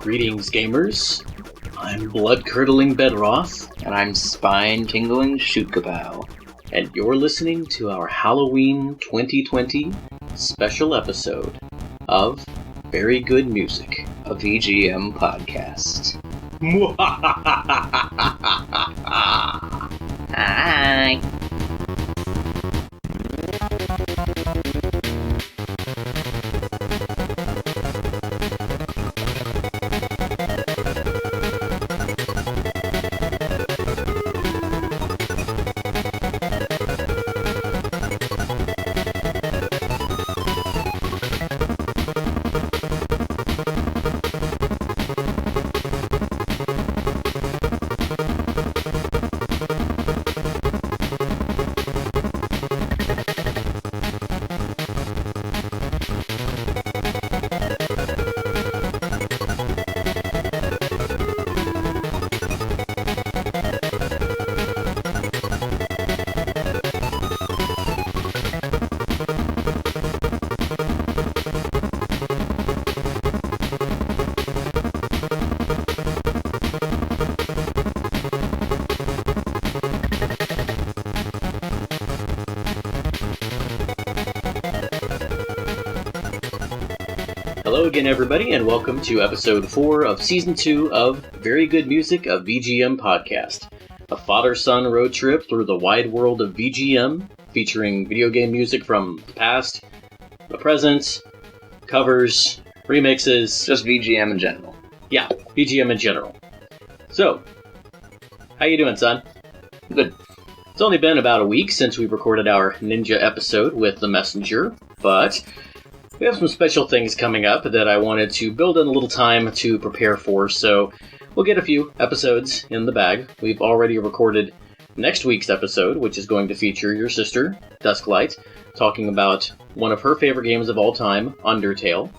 Greetings, gamers. I'm blood-curdling Bedroth. And I'm spine-tingling Shootkapow. And you're listening to our Halloween 2020 special episode of Very Good Music, a VGM podcast. Hi. Hello again, everybody, and welcome to episode 4 of season 2 of Very Good Music, a VGM podcast. A father-son road trip through the wide world of VGM, featuring video game music from the past, the present, covers, remixes. Just VGM in general. Yeah, VGM in general. So, how you doing, son? Good. It's only been about a week since we recorded our Ninja episode with The Messenger, but we have some special things coming up that I wanted to build in a little time to prepare for, so we'll get a few episodes in the bag. We've already recorded next week's episode, which is going to feature your sister, Dusklight, talking about one of her favorite games of all time, Undertale.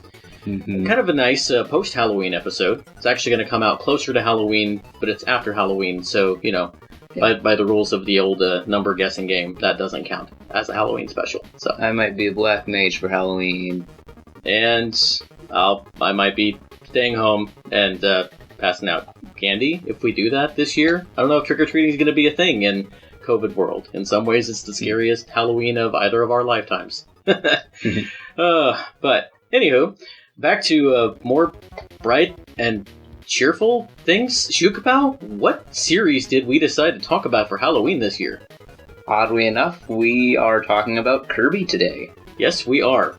Mm-hmm. Kind of a nice post-Halloween episode. It's actually going to come out closer to Halloween, but it's after Halloween, so, you know, by the rules of the old number guessing game, that doesn't count as a Halloween special. So I might be a black mage for Halloween. And I might be staying home and passing out candy if we do that this year. I don't know if trick-or-treating is going to be a thing in COVID world. In some ways, it's the scariest Halloween of either of our lifetimes. But anywho, back to more bright and cheerful things. Shootkapow, what series did we decide to talk about for Halloween this year? Oddly enough, we are talking about Kirby today. Yes, we are.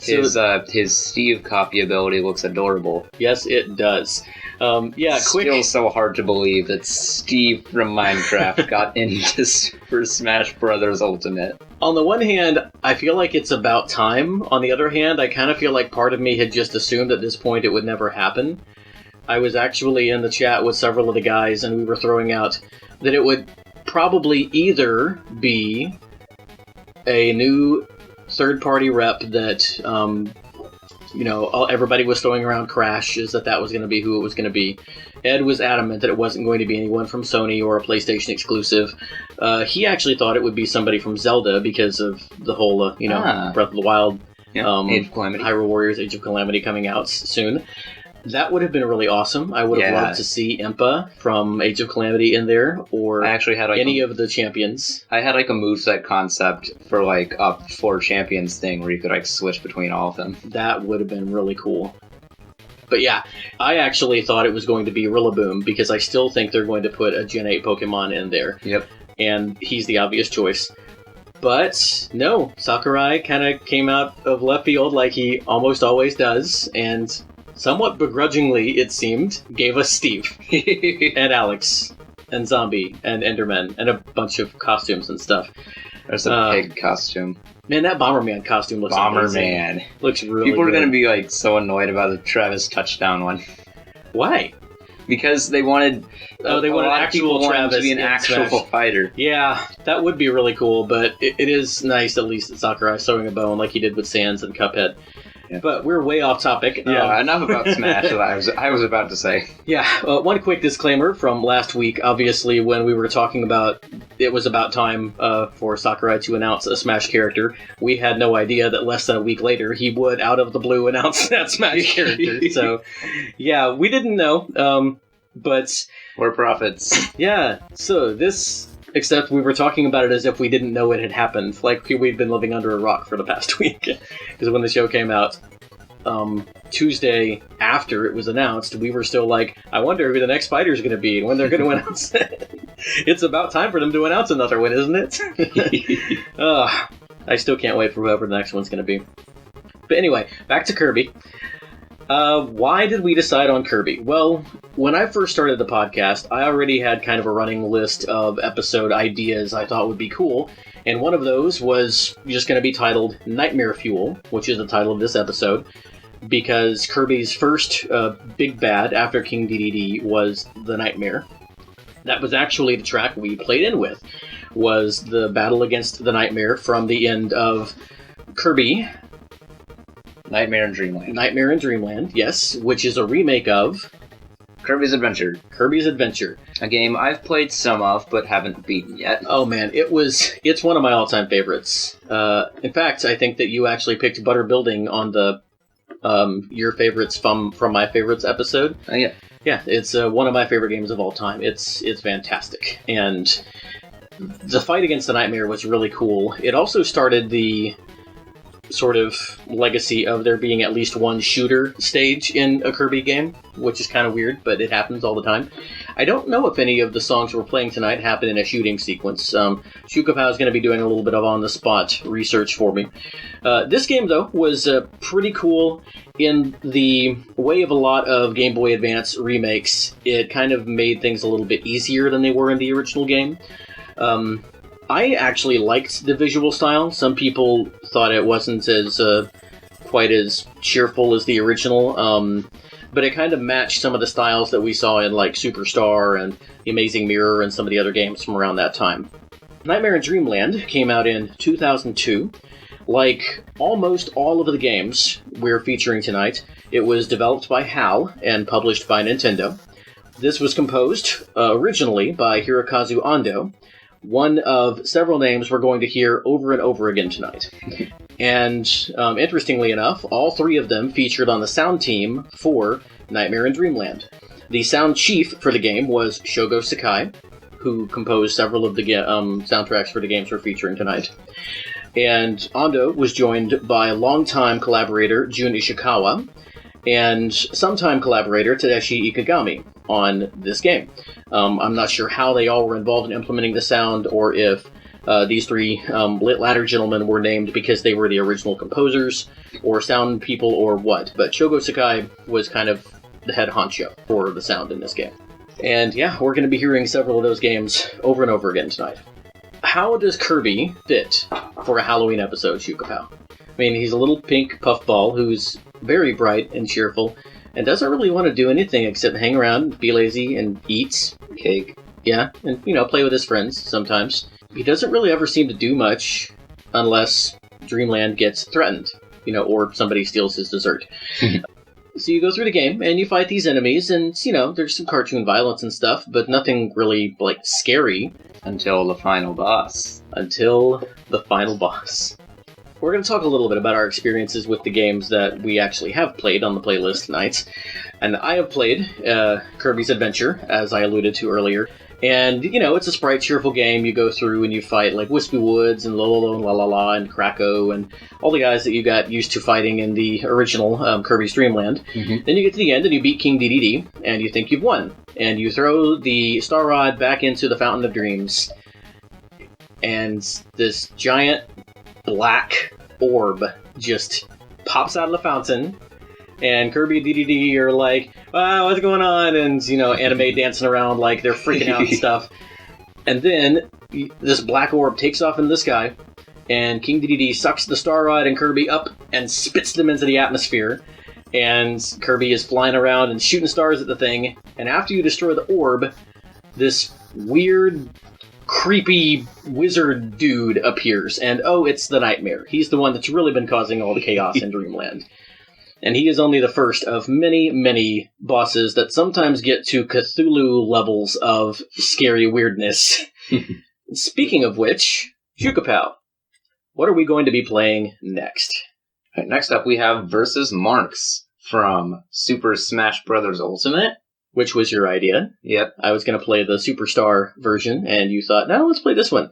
His Steve copy ability looks adorable. Yes, it does. Still so hard to believe that Steve from Minecraft got into Super Smash Bros. Ultimate. On the one hand, I feel like it's about time. On the other hand, I kind of feel like part of me had just assumed at this point it would never happen. I was actually in the chat with several of the guys, and we were throwing out that it would probably either be a new third-party rep that, everybody was throwing around Crash, is that was going to be who it was going to be. Ed was adamant that it wasn't going to be anyone from Sony or a PlayStation exclusive. He actually thought it would be somebody from Zelda because of the whole, Breath of the Wild, Age of Calamity. Hyrule Warriors Age of Calamity coming out soon. That would have been really awesome. I would have loved to see Impa from Age of Calamity in there, or I actually had any of the champions. I had a moveset concept for a 4 champions thing where you could switch between all of them. That would have been really cool. But yeah, I actually thought it was going to be Rillaboom, because I still think they're going to put a Gen 8 Pokemon in there. Yep. And he's the obvious choice. But no, Sakurai kind of came out of left field like he almost always does, and somewhat begrudgingly, it seemed, gave us Steve and Alex and Zombie and Enderman and a bunch of costumes and stuff. There's a pig costume. Man, that Bomberman costume looks amazing. Bomberman. Looks really People are good. going to be so annoyed about the Travis touchdown one. Why? Because they wanted actual Travis to be an actual fighter. Yeah, that would be really cool, but it is nice at least that Sakurai's throwing a bone like he did with Sans and Cuphead. Yeah. But we're way off topic. Yeah, enough about Smash that I was about to say. Yeah, one quick disclaimer from last week. Obviously, when we were talking about it was about time for Sakurai to announce a Smash character, we had no idea that less than a week later he would, out of the blue, announce that Smash character. So, yeah, we didn't know. But we're prophets. Yeah, so this... Except we were talking about it as if we didn't know it had happened. Like, we'd been living under a rock for the past week. Because when the show came out, Tuesday after it was announced, we were still like, I wonder who the next fighter's going to be and when they're going to announce it. It's about time for them to announce another one, isn't it? I still can't wait for whoever the next one's going to be. But anyway, back to Kirby. Why did we decide on Kirby? Well, when I first started the podcast, I already had kind of a running list of episode ideas I thought would be cool, and one of those was just going to be titled Nightmare Fuel, which is the title of this episode, because Kirby's first big bad after King Dedede was the Nightmare. That was actually the track we played in with, was the battle against the Nightmare from the end of Kirby... Nightmare in Dreamland. Nightmare in Dreamland, yes, which is a remake of... Kirby's Adventure. Kirby's Adventure. A game I've played some of, but haven't beaten yet. Oh man, it's one of my all-time favorites. In fact, I think that you actually picked Butter Building on the your favorites from my favorites episode. Yeah. Yeah, it's one of my favorite games of all time. It's fantastic. And the fight against the Nightmare was really cool. It also started the sort of legacy of there being at least one shooter stage in a Kirby game, which is kind of weird, but it happens all the time. I don't know if any of the songs we're playing tonight happen in a shooting sequence. Shukapow is going to be doing a little bit of on-the-spot research for me. This game, though, was pretty cool in the way of a lot of Game Boy Advance remakes. It kind of made things a little bit easier than they were in the original game. I actually liked the visual style. Some people thought it wasn't as quite as cheerful as the original, but it kind of matched some of the styles that we saw in like Superstar and The Amazing Mirror and some of the other games from around that time. Nightmare in Dreamland came out in 2002. Like almost all of the games we're featuring tonight, it was developed by HAL and published by Nintendo. This was composed originally by Hirokazu Ando, one of several names we're going to hear over and over again tonight. And interestingly enough, all three of them featured on the sound team for Nightmare in Dreamland. The sound chief for the game was Shogo Sakai, who composed several of the soundtracks for the games we're featuring tonight. And Ando was joined by longtime collaborator Jun Ishikawa and sometime collaborator Tadashi Ikegami on this game. I'm not sure how they all were involved in implementing the sound, or if these three latter gentlemen were named because they were the original composers, or sound people, or what. But Shogo Sakai was kind of the head honcho for the sound in this game. And yeah, we're going to be hearing several of those games over and over again tonight. How does Kirby fit for a Halloween episode, Shukapow? I mean, he's a little pink puffball who's very bright and cheerful, and doesn't really want to do anything except hang around, be lazy, and eat cake. Yeah, and, play with his friends sometimes. He doesn't really ever seem to do much unless Dreamland gets threatened, or somebody steals his dessert. So you go through the game, and you fight these enemies, and, there's some cartoon violence and stuff, but nothing really, scary. Until the final boss. We're going to talk a little bit about our experiences with the games that we actually have played on the playlist tonight. And I have played Kirby's Adventure, as I alluded to earlier. And, it's a sprite, cheerful game. You go through and you fight, Wispy Woods and Lolo and La La La and Krako and all the guys that you got used to fighting in the original Kirby's Dreamland. Mm-hmm. Then you get to the end and you beat King Dedede, and you think you've won. And you throw the Star Rod back into the Fountain of Dreams. And this giant black orb just pops out of the fountain, and Kirby and Dedede are like, wow, what's going on? And, anime dancing around like they're freaking out and stuff. And then this black orb takes off into the sky, and King Dedede sucks the Star Rod and Kirby up and spits them into the atmosphere. And Kirby is flying around and shooting stars at the thing. And after you destroy the orb, this weird, creepy wizard dude appears, and it's the Nightmare. He's the one that's really been causing all the chaos in Dreamland. And he is only the first of many, many bosses that sometimes get to Cthulhu levels of scary weirdness. Speaking of which, Shukapow, what are we going to be playing next? Right, next up, we have Versus Marx from Super Smash Bros. Ultimate. Which was your idea. Yep. I was going to play the Superstar version, and you thought, no, let's play this one.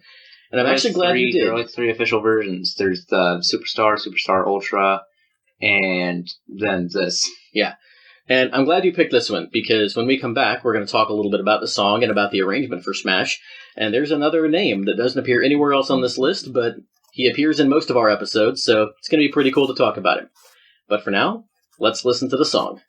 And I'm actually glad you did. There are like 3 official versions. There's the Superstar, Superstar Ultra, and then this. Yeah. And I'm glad you picked this one, because when we come back, we're going to talk a little bit about the song and about the arrangement for Smash. And there's another name that doesn't appear anywhere else on this list, but he appears in most of our episodes, so it's going to be pretty cool to talk about him. But for now, let's listen to the song.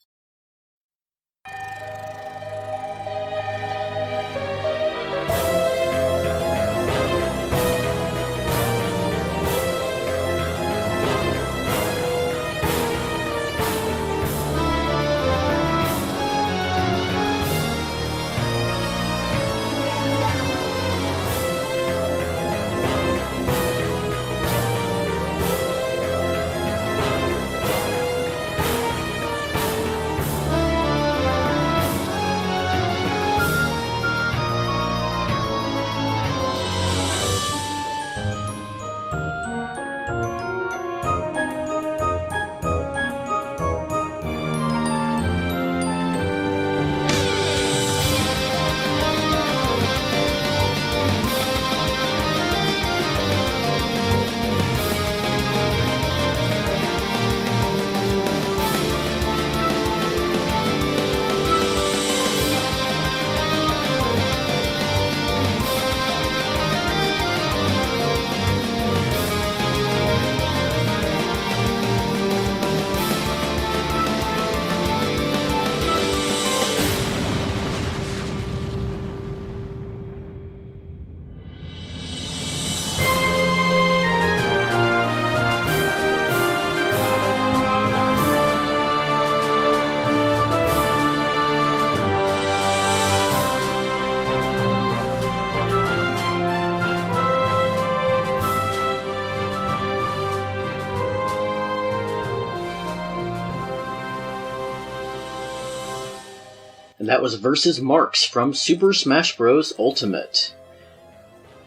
And that was Versus Marx from Super Smash Bros. Ultimate.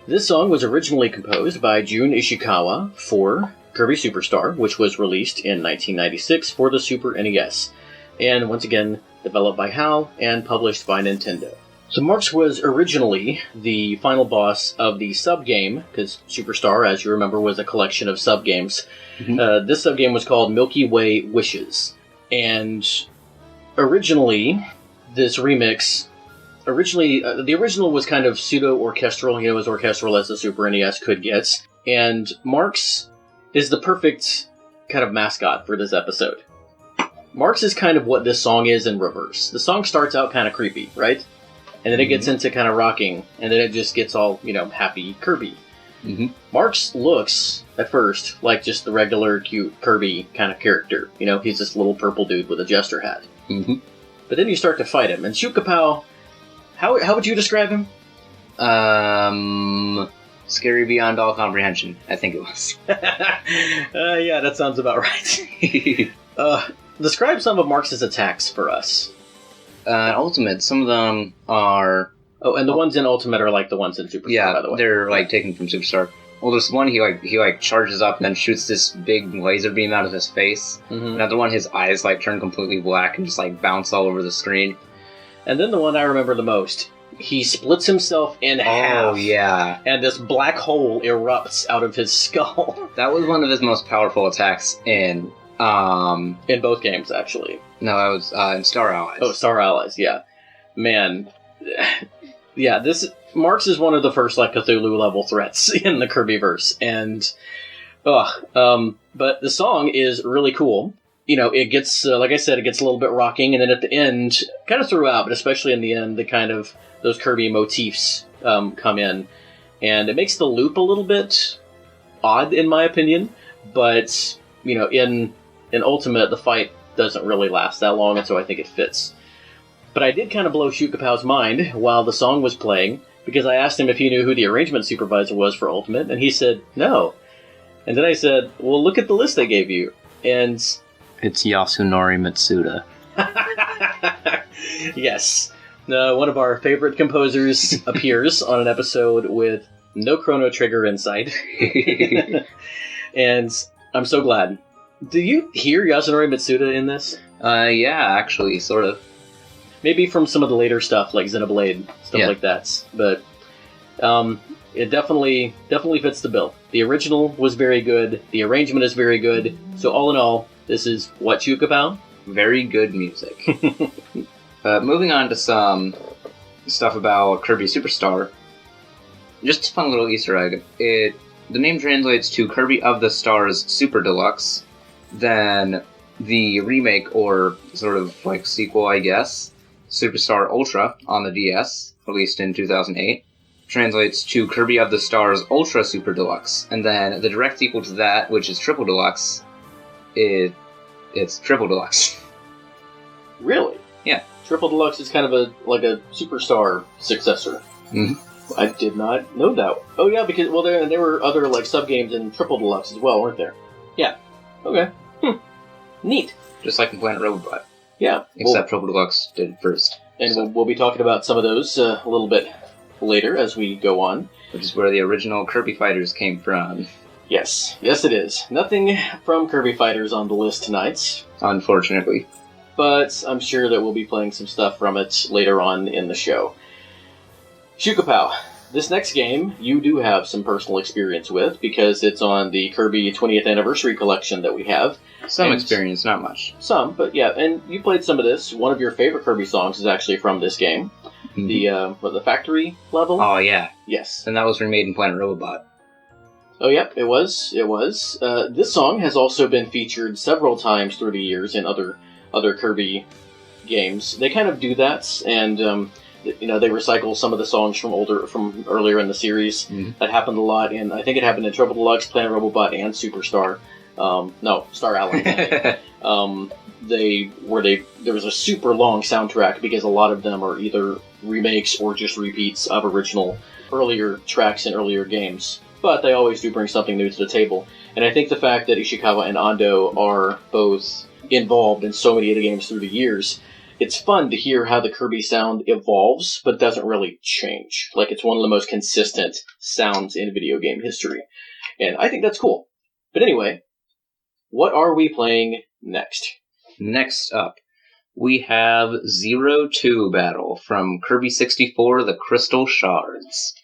This song was originally composed by Jun Ishikawa for Kirby Superstar, which was released in 1996 for the Super NES, and once again developed by HAL and published by Nintendo. So Marx was originally the final boss of the sub-game, because Superstar, as you remember, was a collection of sub-games. Mm-hmm. This sub-game was called Milky Way Wishes, and originally this remix, the original was kind of pseudo-orchestral, as orchestral as the Super NES could get, and Marx is the perfect kind of mascot for this episode. Marx is kind of what this song is in reverse. The song starts out kind of creepy, right? And then it gets into kind of rocking, and then it just gets all, happy Kirby. Mm-hmm. Marx looks, at first, like just the regular, cute Kirby kind of character. He's this little purple dude with a jester hat. Mm-hmm. But then you start to fight him, and Shukapow, how would you describe him? Scary beyond all comprehension, I think it was. Yeah, that sounds about right. Describe some of Marx's attacks for us. Ultimate, some of them are... Oh, and the ones in Ultimate are like the ones in Superstar, by the way. They're like taken from Superstar. Well, there's one, he charges up and then shoots this big laser beam out of his face. Mm-hmm. Another one, his eyes turn completely black and just bounce all over the screen. And then the one I remember the most, he splits himself in half. Oh, yeah. And this black hole erupts out of his skull. That was one of his most powerful attacks in both games, actually. No, that was in Star Allies. Oh, Star Allies, yeah. Man. Yeah, Marx is one of the first Cthulhu-level threats in the Kirbyverse. And, but the song is really cool. It gets, like I said, it gets a little bit rocking, and then at the end, kind of throughout, but especially in the end, the kind of, those Kirby motifs come in. And it makes the loop a little bit odd, in my opinion, but, in Ultimate, the fight doesn't really last that long, and so I think it fits. But I did kind of blow Shukapow's mind while the song was playing, because I asked him if he knew who the arrangement supervisor was for Ultimate, and he said, no. And then I said, well, look at the list I gave you. And It's Yasunori Mitsuda. Yes. One of our favorite composers appears on an episode with no Chrono Trigger insight. And I'm so glad. Do you hear Yasunori Mitsuda in this? Yeah, actually, sort of. Maybe from some of the later stuff, like Xenoblade, stuff like that. But it definitely fits the bill. The original was very good. The arrangement is very good. So all in all, this is what, Hirokazu? Very good music. Moving on to some stuff about Kirby Superstar. Just a fun little Easter egg. The name translates to Kirby of the Stars Super Deluxe. Then the remake, or sort of like sequel, I guess, Superstar Ultra on the DS, released in 2008, translates to Kirby of the Stars Ultra Super Deluxe. And then the direct sequel to that, which is Triple Deluxe, it's Triple Deluxe. Really? Yeah. Triple Deluxe is kind of a Superstar successor. Mm-hmm. I did not know that. Oh yeah, because there were other like sub games in Triple Deluxe as well, weren't there? Yeah. Okay. Neat. Just like in Planet Robobot. Yeah. Except Triple Deluxe did it first. And we'll be talking about some of those a little bit later as we go on. Which is where the original Kirby Fighters came from. Yes. Yes, it is. Nothing from Kirby Fighters on the list tonight. Unfortunately. But I'm sure that we'll be playing some stuff from it later on in the show. Hirokazu, this next game you do have some personal experience with because it's on the Kirby 20th Anniversary Collection that we have. Some experience, not much. Some, but yeah, and you played some of this. One of your favorite Kirby songs is actually from this game. Mm-hmm. The factory level? Oh, yeah. Yes. And that was remade in Planet Robobot. Oh, yep, it was. It was. This song has also been featured several times through the years in other Kirby games. They kind of do that, and they recycle some of the songs from earlier in the series. Mm-hmm. That happened a lot, and I think it happened in Triple Deluxe, Planet Robobot, and Superstar. Star Allies. There was a super long soundtrack because a lot of them are either remakes or just repeats of earlier tracks in earlier games. But they always do bring something new to the table. And I think the fact that Ishikawa and Ando are both involved in so many of the games through the years, it's fun to hear how the Kirby sound evolves, but doesn't really change. Like, it's one of the most consistent sounds in video game history. And I think that's cool. But anyway, what are we playing next? Next up, we have 0-2 Battle from Kirby 64, The Crystal Shards.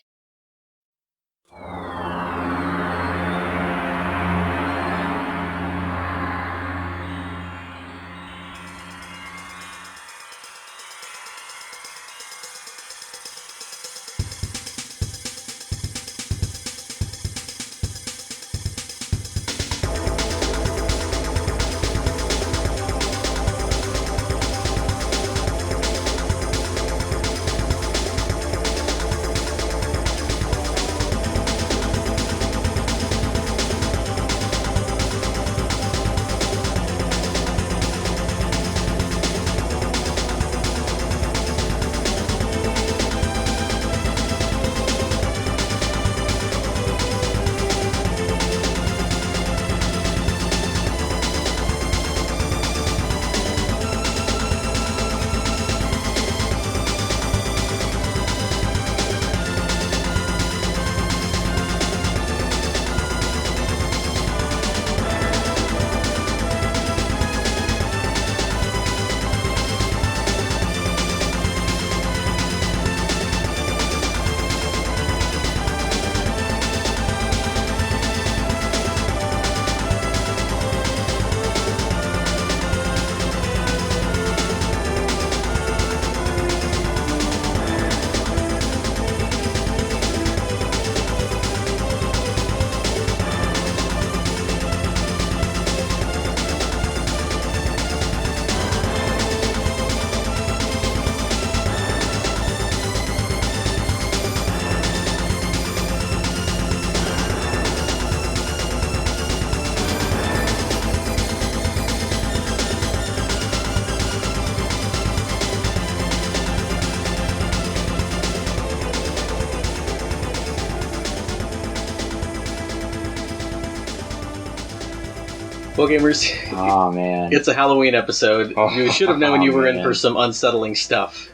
Well, gamers, Oh, man. it's a Halloween episode. You should have known you were in man. for some unsettling stuff.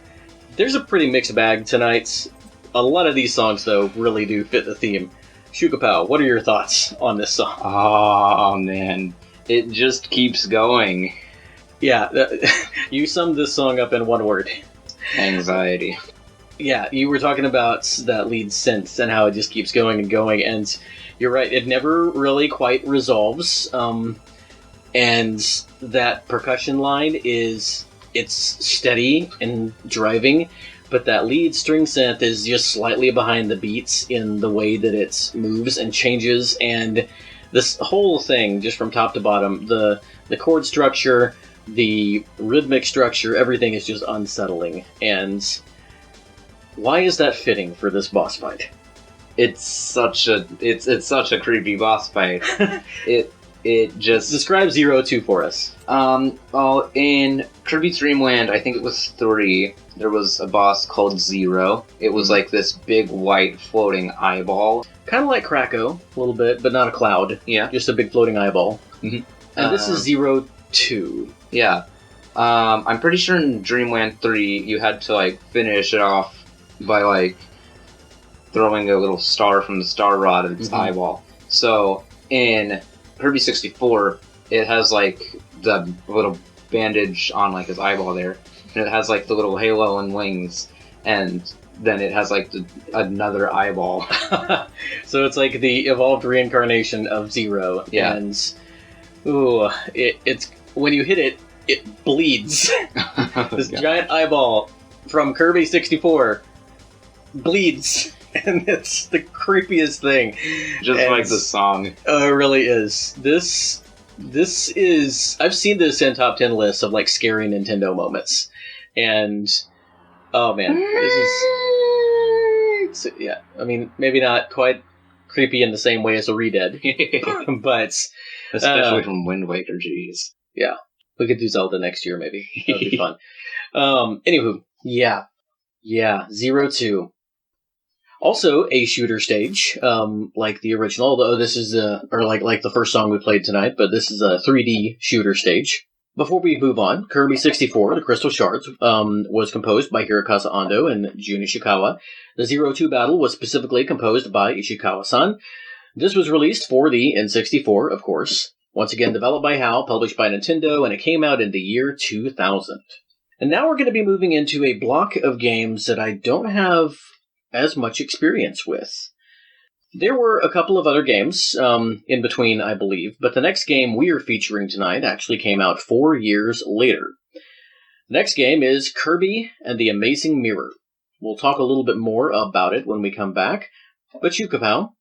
There's a pretty mixed bag tonight. A lot of these songs, though, really do fit the theme. Shukapow, what are your thoughts on this song? Oh, man. It just keeps going. Yeah, you summed this song up in one word. Anxiety. Yeah, you were talking about that lead synth and how it just keeps going and going, and you're right, it never really quite resolves. And that percussion line it's steady and driving, but that lead string synth is just slightly behind the beats in the way that it moves and changes, and this whole thing, just from top to bottom, the chord structure, the rhythmic structure, everything is just unsettling. And why is that fitting for this boss fight? It's such a creepy boss fight. It just Describe 0-2 for us. Well, in Kirby Dreamland, I think it was 3, there was a boss called Zero. It was like this big white floating eyeball. Kind of like Krakow, a little bit, but not a cloud. Yeah. Just a big floating eyeball. Mhm. And this is 0-2. Yeah. I'm pretty sure in Dreamland 3, you had to, like, finish it off by, like, throwing a little star from the star rod at its eyeball. So, in Kirby 64, it has, like, the little bandage on, like, his eyeball there. And it has, like, the little halo and wings. And then it has, like, another eyeball. So it's like the evolved reincarnation of Zero. Yeah. And, ooh, it's when you hit it, it bleeds. This giant eyeball from Kirby 64 bleeds. And it's the creepiest thing. Just and, like the song. Oh, it really is. This is... I've seen this in top 10 lists of, like, scary Nintendo moments. And, oh man, this is... yeah, I mean, maybe not quite creepy in the same way as a Re-Dead, but... Especially from Wind Waker, jeez. Yeah, we could do Zelda next year, maybe. That would be fun. Anywho, yeah, 0-2. Also, a shooter stage, like the original, although this is like the first song we played tonight, but this is a 3D shooter stage. Before we move on, Kirby 64, the Crystal Shards, was composed by Hirokazu Ando and Jun Ishikawa. The 0-2 battle was specifically composed by Ishikawa-san. This was released for the N64, of course. Once again, developed by HAL, published by Nintendo, and it came out in the year 2000. And now we're going to be moving into a block of games that I don't have as much experience with. There were a couple of other games in between, I believe, but the next game we are featuring tonight actually came out 4 years later. The next game is Kirby and the Amazing Mirror. We'll talk a little bit more about it when we come back, but Shukapow,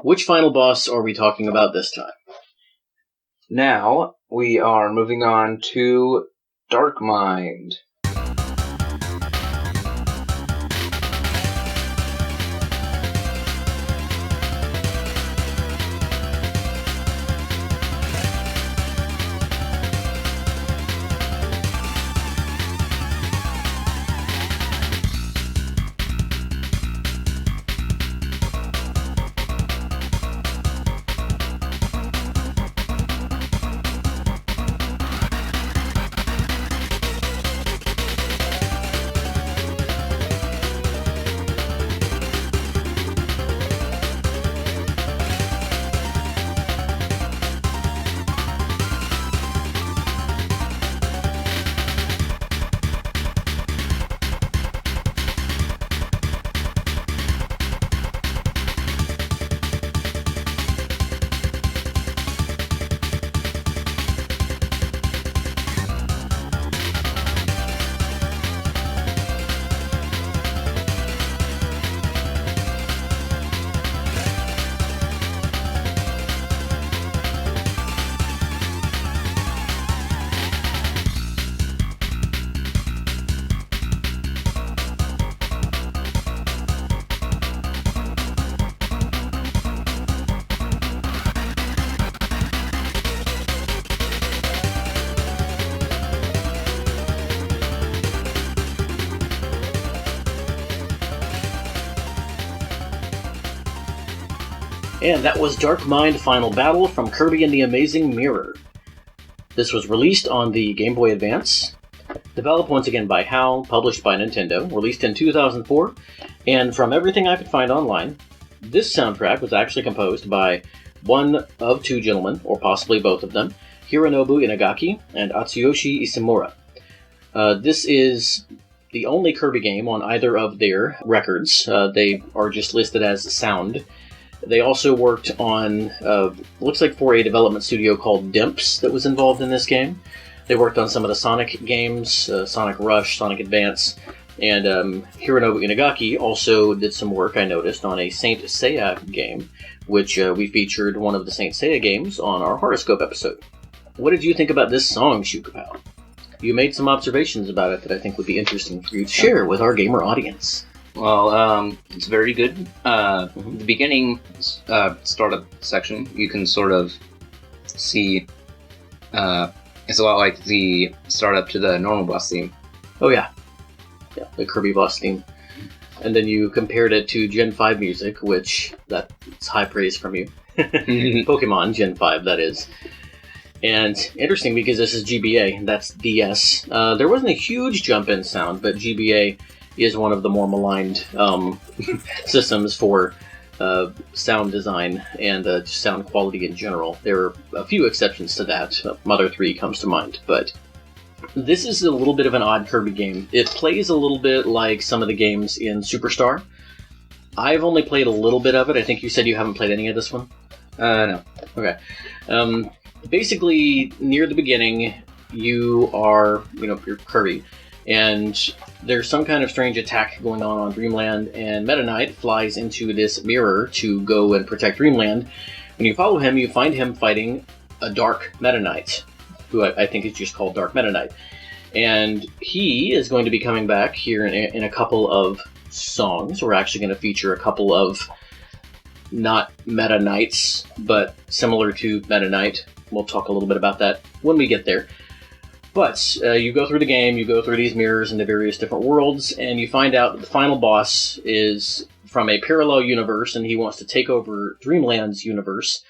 which final boss are we talking about this time? Now, we are moving on to Dark Mind. And that was Dark Mind Final Battle from Kirby and the Amazing Mirror. This was released on the Game Boy Advance, developed once again by HAL, published by Nintendo, released in 2004, and from everything I could find online, this soundtrack was actually composed by one of two gentlemen, or possibly both of them, Hironobu Inagaki and Atsuyoshi Isemura. This is the only Kirby game on either of their records. They are just listed as sound. They also worked on, looks like for a development studio called Dimps that was involved in this game. They worked on some of the Sonic games, Sonic Rush, Sonic Advance, and Hironobu Inagaki also did some work, I noticed, on a Saint Seiya game, which we featured one of the Saint Seiya games on our Horoscope episode. What did you think about this song, Shukapow? You made some observations about it that I think would be interesting for you to share with our gamer audience. Well, it's very good. The beginning startup section, you can sort of see it's a lot like the startup to the normal boss theme. Oh yeah, the Kirby boss theme. And then you compared it to Gen 5 music, which that's high praise from you. Pokemon Gen 5, that is. And interesting because this is GBA, that's DS. There wasn't a huge jump in sound, but GBA is one of the more maligned systems for sound design and just sound quality in general. There are a few exceptions to that. Mother 3 comes to mind, but this is a little bit of an odd Kirby game. It plays a little bit like some of the games in Superstar. I've only played a little bit of it. I think you said you haven't played any of this one? No. Okay. Basically, near the beginning, you're Kirby, and there's some kind of strange attack going on Dreamland, and Meta Knight flies into this mirror to go and protect Dreamland. When you follow him, you find him fighting a Dark Meta Knight, who I think is just called Dark Meta Knight. And he is going to be coming back here in a couple of songs. We're actually going to feature a couple of not Meta Knights, but similar to Meta Knight. We'll talk a little bit about that when we get there. But you go through the game, you go through these mirrors into various different worlds, and you find out that the final boss is from a parallel universe, and he wants to take over Dreamland's universe.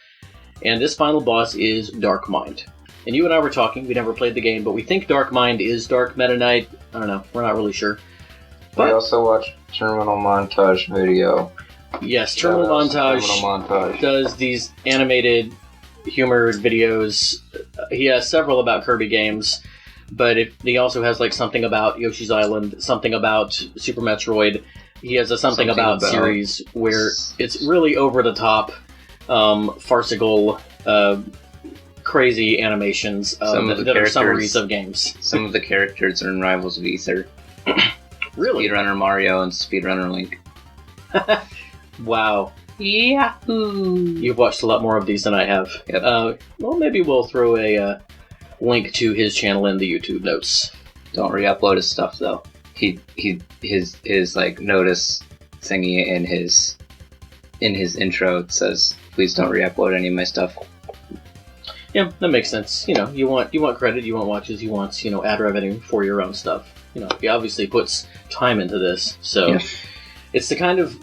And this final boss is Dark Mind. And you and I were talking, we never played the game, but we think Dark Mind is Dark Meta Knight. I don't know, we're not really sure. But we also watched Terminal Montage video. Yes, Terminal Montage does these animated humored videos. He has several about Kirby games, but he also has like something about Yoshi's Island, something about Super Metroid. He has a something about series where it's really over the top, farcical, crazy animations that are summaries of games. Some of the characters are in Rivals of Ether. Really? Speedrunner Mario and Speedrunner Link. Wow. Yahoo! You've watched a lot more of these than I have. Yep. Well, maybe we'll throw a link to his channel in the YouTube notes. Don't re-upload his stuff though. His like notice thingy in his intro, it says, "Please don't re-upload any of my stuff." Yeah, that makes sense. You want credit, you want watches, you want ad revenue for your own stuff. He obviously puts time into this, so yeah. It's the kind of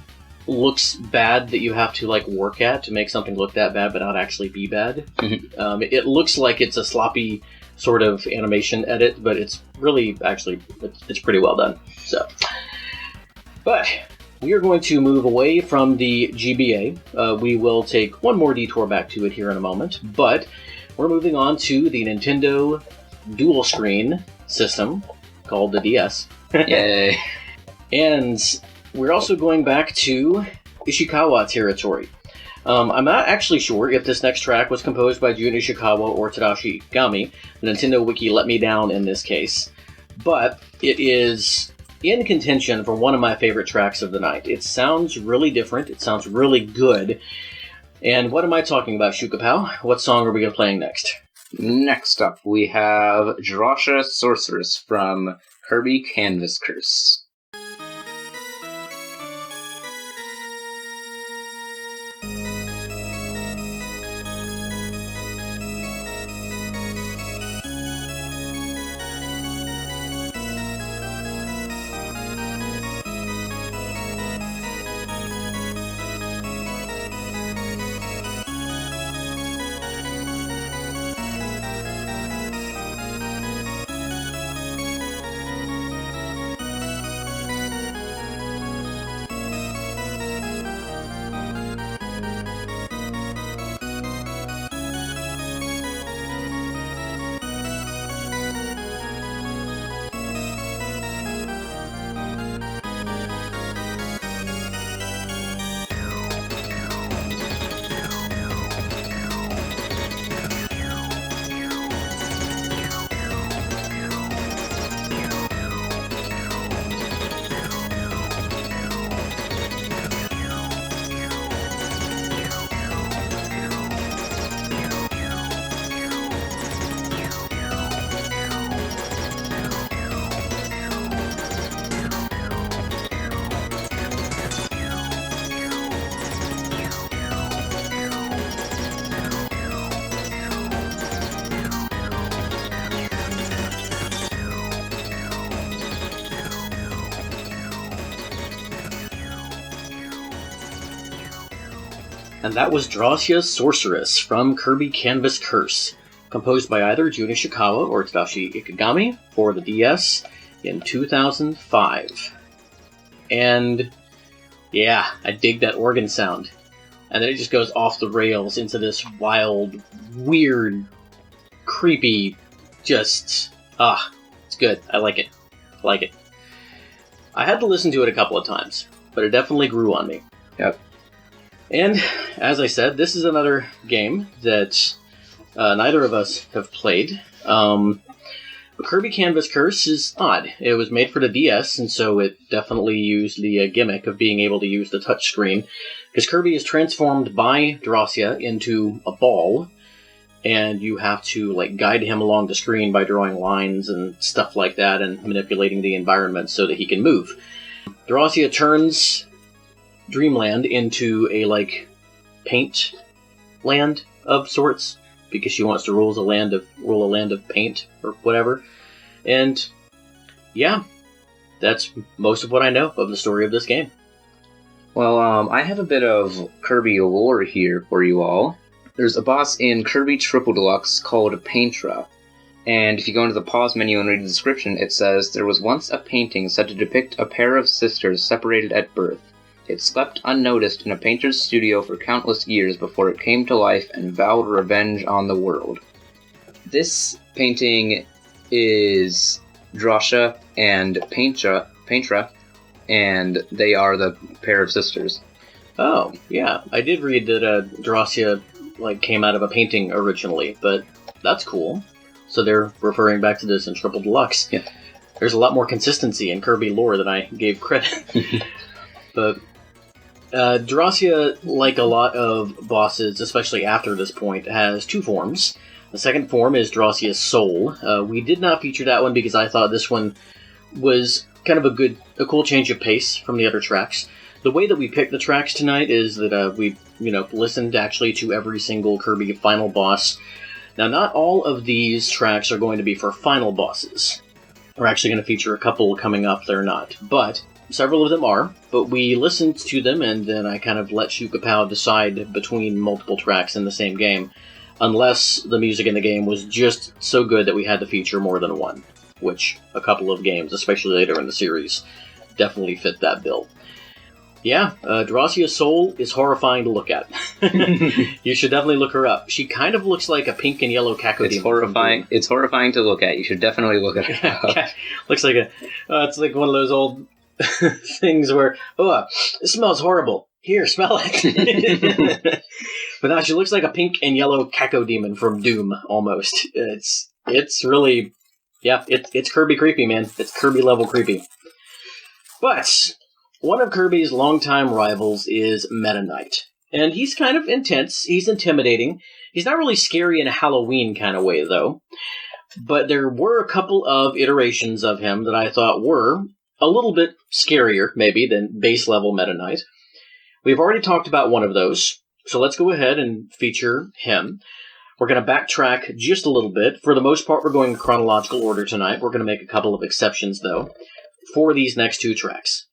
looks bad that you have to like work at to make something look that bad but not actually be bad. Mm-hmm. It looks like it's a sloppy sort of animation edit, but it's really actually it's pretty well done. So, but we are going to move away from the GBA. We will take one more detour back to it here in a moment, but we're moving on to the Nintendo dual screen system called the DS. Yay! And we're also going back to Ishikawa territory. I'm not actually sure if this next track was composed by Jun Ishikawa or Tadashi Ikegami. The Nintendo Wiki let me down in this case. But it is in contention for one of my favorite tracks of the night. It sounds really different. It sounds really good. And what am I talking about, Shukapow? What song are we going to be playing next? Next up, we have Drawcia Sorceress from Kirby Canvas Curse. And that was Drawcia's Sorceress from Kirby Canvas Curse, composed by either Jun Ishikawa or Tadashi Ikegami for the DS in 2005. And yeah, I dig that organ sound. And then it just goes off the rails into this wild, weird, creepy, just, it's good. I like it. I had to listen to it a couple of times, but it definitely grew on me. Yep. And, as I said, this is another game that neither of us have played. Kirby Canvas Curse is odd. It was made for the DS, and so it definitely used the gimmick of being able to use the touchscreen, because Kirby is transformed by Drawcia into a ball, and you have to guide him along the screen by drawing lines and stuff like that, and manipulating the environment so that he can move. Drawcia turns Dreamland into a paint land of sorts, because she wants to rule a land of paint or whatever. And yeah, that's most of what I know of the story of this game. Well, I have a bit of Kirby lore here for you all. There's a boss in Kirby Triple Deluxe called Paintra, and if you go into the pause menu and read the description, it says, "There was once a painting said to depict a pair of sisters separated at birth. It slept unnoticed in a painter's studio for countless years before it came to life and vowed revenge on the world." This painting is Drawcia and Paintra, and they are the pair of sisters. Oh, yeah. I did read that Drawcia came out of a painting originally, but that's cool. So they're referring back to this in Triple Deluxe. Yeah. There's a lot more consistency in Kirby lore than I gave credit. But Drawcia, like a lot of bosses, especially after this point, has two forms. The second form is Drawcia's Soul. We did not feature that one because I thought this one was kind of a cool change of pace from the other tracks. The way that we picked the tracks tonight is that we listened actually to every single Kirby final boss. Now, not all of these tracks are going to be for final bosses. We're actually going to feature a couple coming up that are not, but several of them are, but we listened to them, and then I kind of let Shukapow decide between multiple tracks in the same game, unless the music in the game was just so good that we had to feature more than one, which a couple of games, especially later in the series, definitely fit that bill. Yeah, Drawcia's Soul is horrifying to look at. You should definitely look her up. She kind of looks like a pink and yellow Cacodemon. It's horrifying. It's horrifying to look at. You should definitely look at her. Looks like it's like one of those old things where, it smells horrible. Here, smell it. But now she looks like a pink and yellow Cacodemon from Doom, almost. It's really, it's Kirby creepy, man. It's Kirby level creepy. But one of Kirby's longtime rivals is Meta Knight. And he's kind of intense. He's intimidating. He's not really scary in a Halloween kind of way, though. But there were a couple of iterations of him that I thought were a little bit scarier, maybe, than base level Meta Knight. We've already talked about one of those, so let's go ahead and feature him. We're going to backtrack just a little bit. For the most part, we're going in chronological order tonight. We're going to make a couple of exceptions, though, for these next two tracks.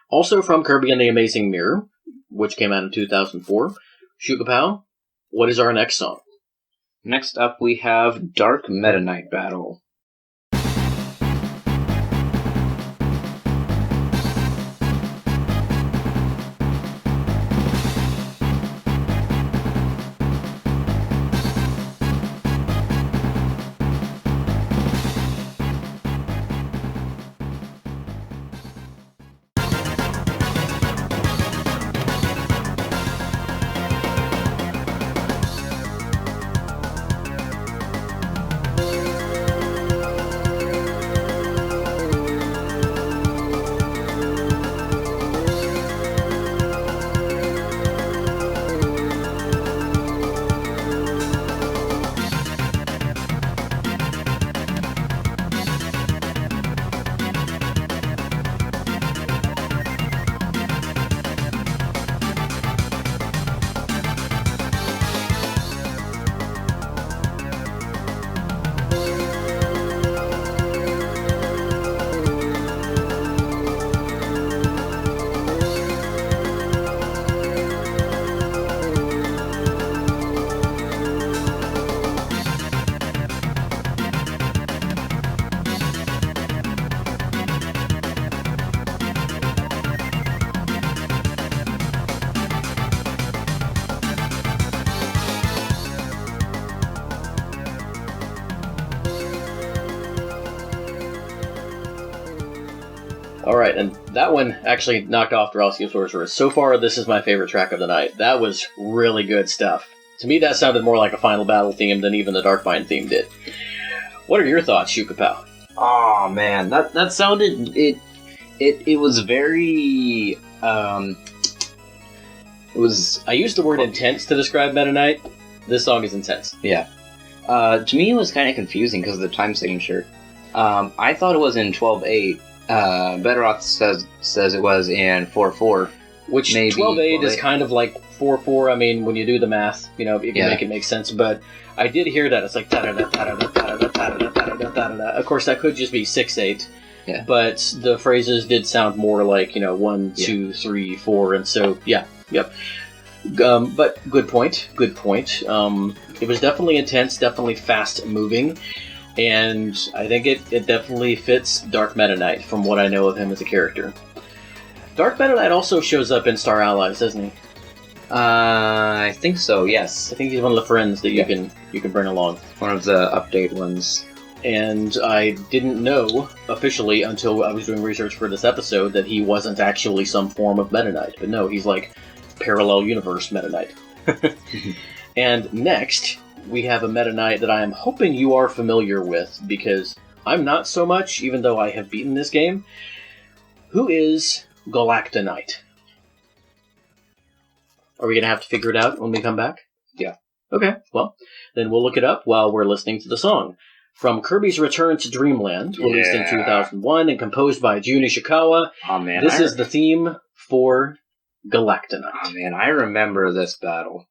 Also from Kirby and the Amazing Mirror, which came out in 2004. Shukapow, what is our next song? Next up, we have Dark Meta Knight Battle. All right, and that one actually knocked off Drawcia Sorceress. So far, this is my favorite track of the night. That was really good stuff. To me, that sounded more like a Final Battle theme than even the Darkbind theme did. What are your thoughts, Shukapow? Oh man, that sounded it was very it was. I used the word intense to describe Meta Knight. This song is intense. Yeah. To me, it was kind of confusing because of the time signature. I thought it was in 12/8. Betteroth says it was in 4/4. Which 12/8 is kind of like 4/4. I mean, when you do the math, you know, you can make it make sense. But I did hear that it's like da da da da da da da da da da da. Of course, that could just be 6/8. Yeah. But the phrases did sound more like 1, 2, 3, 4, and so yep. But good point. It was definitely intense, definitely fast moving, and I think it definitely fits Dark Meta Knight from what I know of him as a character. Dark Meta Knight also shows up in Star Allies, doesn't he? I think so. Yes. I think he's one of the friends that you can bring along. One of the update ones. And I didn't know officially until I was doing research for this episode that he wasn't actually some form of Meta Knight. But no, he's like parallel universe Meta Knight. And next, we have a Meta Knight that I am hoping you are familiar with, because I'm not so much, even though I have beaten this game. Who is Galacta Knight? Are we going to have to figure it out when we come back? Yeah. Okay, well, then we'll look it up while we're listening to the song. From Kirby's Return to Dreamland, released in 2001 and composed by Jun Ishikawa. Oh man, this is the theme for Galacta Knight. Oh man, I remember this battle.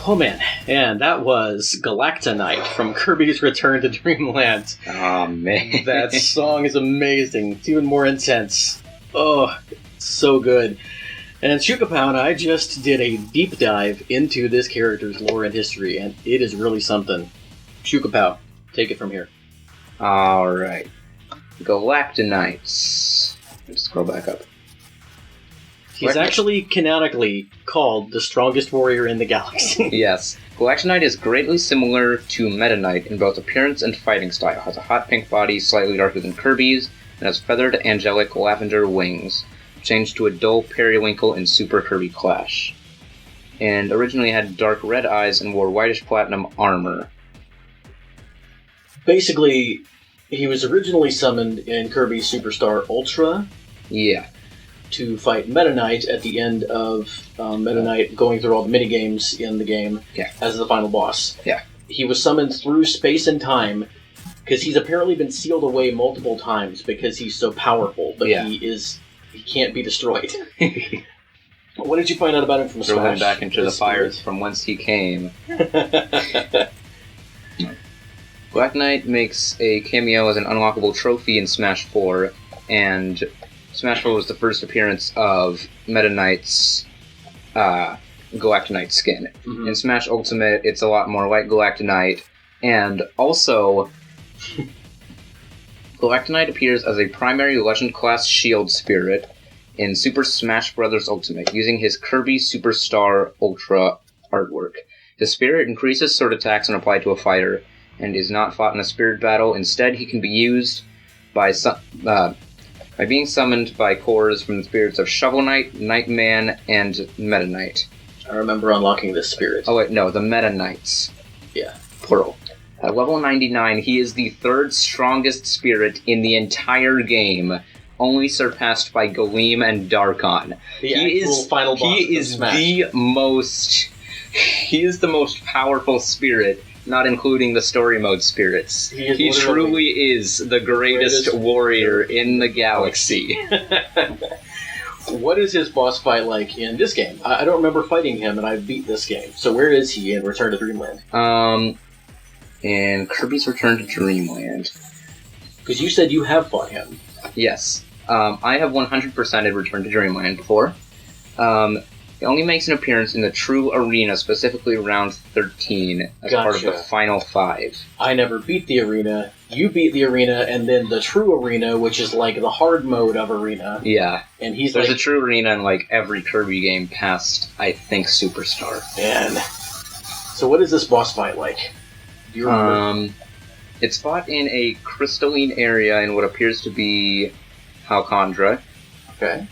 Oh man, and that was Galacta Knight from Kirby's Return to Dreamland. Oh man. That song is amazing. It's even more intense. Oh, it's so good. And Shukapow and I just did a deep dive into this character's lore and history, and it is really something. Shukapow, take it from here. Alright. Galacta Knights. Let's scroll back up. He's actually canonically called the strongest warrior in the galaxy. Yes. Galacta Knight is greatly similar to Meta Knight in both appearance and fighting style. Has a hot pink body, slightly darker than Kirby's, and has feathered angelic lavender wings, changed to a dull periwinkle in Super Kirby Clash. And originally had dark red eyes and wore whitish platinum armor. Basically, he was originally summoned in Kirby's Superstar Ultra. Yeah. To fight Meta Knight at the end of Meta Knight going through all the minigames in the game as the final boss. Yeah. He was summoned through space and time because he's apparently been sealed away multiple times because he's so powerful, but he can't be destroyed. What did you find out about him from Smash? Throw him back into the fires from whence he came. Black Knight makes a cameo as an unlockable trophy in Smash 4, and Smash 4 was the first appearance of Meta Knight's Galacta Knight skin. Mhm. In Smash Ultimate, it's a lot more like Galacta Knight, and also Galacta Knight appears as a primary Legend class shield spirit in Super Smash Bros. Ultimate, using his Kirby Superstar Ultra artwork. The spirit increases sword attacks when applied to a fighter, and is not fought in a spirit battle. Instead, he can be used by being summoned by cores from the spirits of Shovel Knight, Nightman, and Meta Knight. I remember unlocking this spirit. Oh wait, no, the Meta Knights. Yeah. Plural. At level 99, he is the third strongest spirit in the entire game, only surpassed by Galeem and Darkon. He is final boss. He is the most powerful spirit, not including the story mode spirits. He truly is the greatest warrior in the galaxy. What is his boss fight like in this game? I don't remember fighting him, and I beat this game. So where is he in Return to Dreamland? In Kirby's Return to Dreamland. Because you said you have fought him. Yes. I have 100%ed Return to Dreamland before. It only makes an appearance in the True Arena, specifically round 13, as part of the Final 5. I never beat the arena. You beat the arena, and then the True Arena, which is like the hard mode of arena. Yeah. And he's There's a True Arena in like every Kirby game past, I think, Superstar. Man. So what is this boss fight like? Do you remember? It's fought in a crystalline area in what appears to be Halcondra. Okay.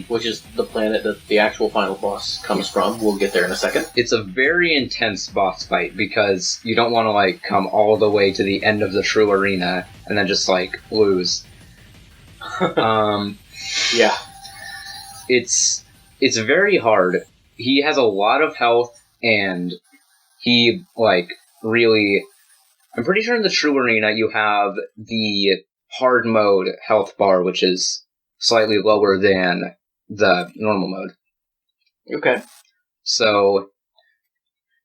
Which is the planet that the actual final boss comes from. We'll get there in a second. It's a very intense boss fight because you don't want to like come all the way to the end of the True Arena and then just like lose. Yeah. It's very hard. He has a lot of health, and he like really. I'm pretty sure in the True Arena you have the hard mode health bar, which is slightly lower than the normal mode. Okay. So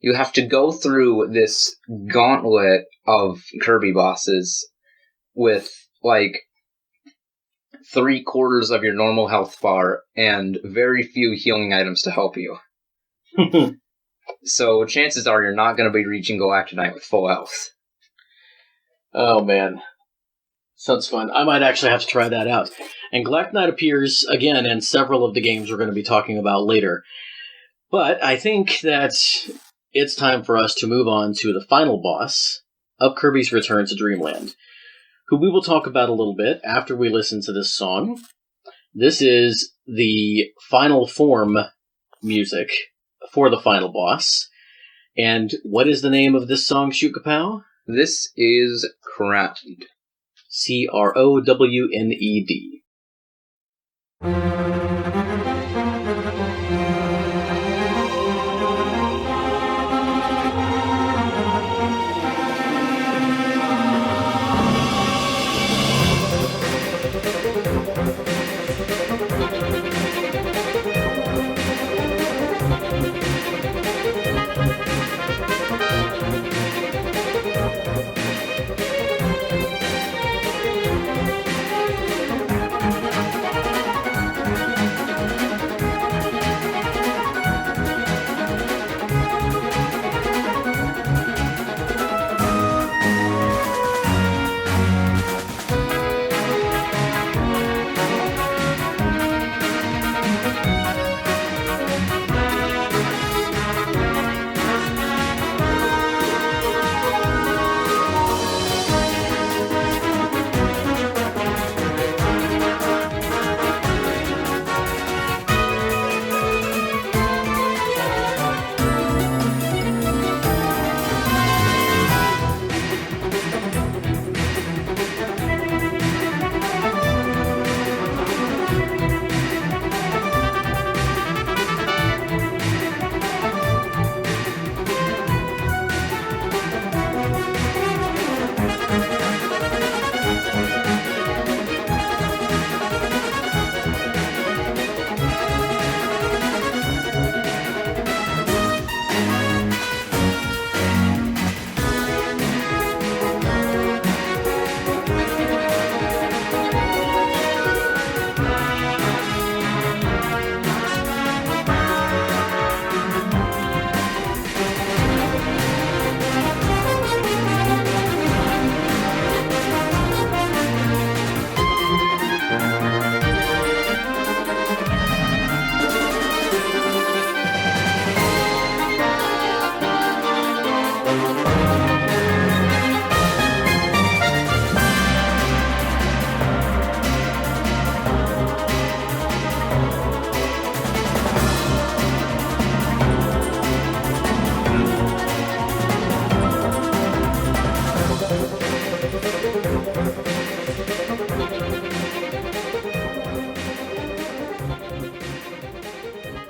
you have to go through this gauntlet of Kirby bosses with like 3/4 of your normal health bar and very few healing items to help you. So chances are you're not going to be reaching Galacta Knight with full health. Oh man. Sounds fun. I might actually have to try that out. And Galacta Knight appears again in several of the games we're going to be talking about later. But I think that it's time for us to move on to the final boss of Kirby's Return to Dreamland, who we will talk about a little bit after we listen to this song. This is the final form music for the final boss. And what is the name of this song, Shoot Kapow? This is Crowned. Crowned.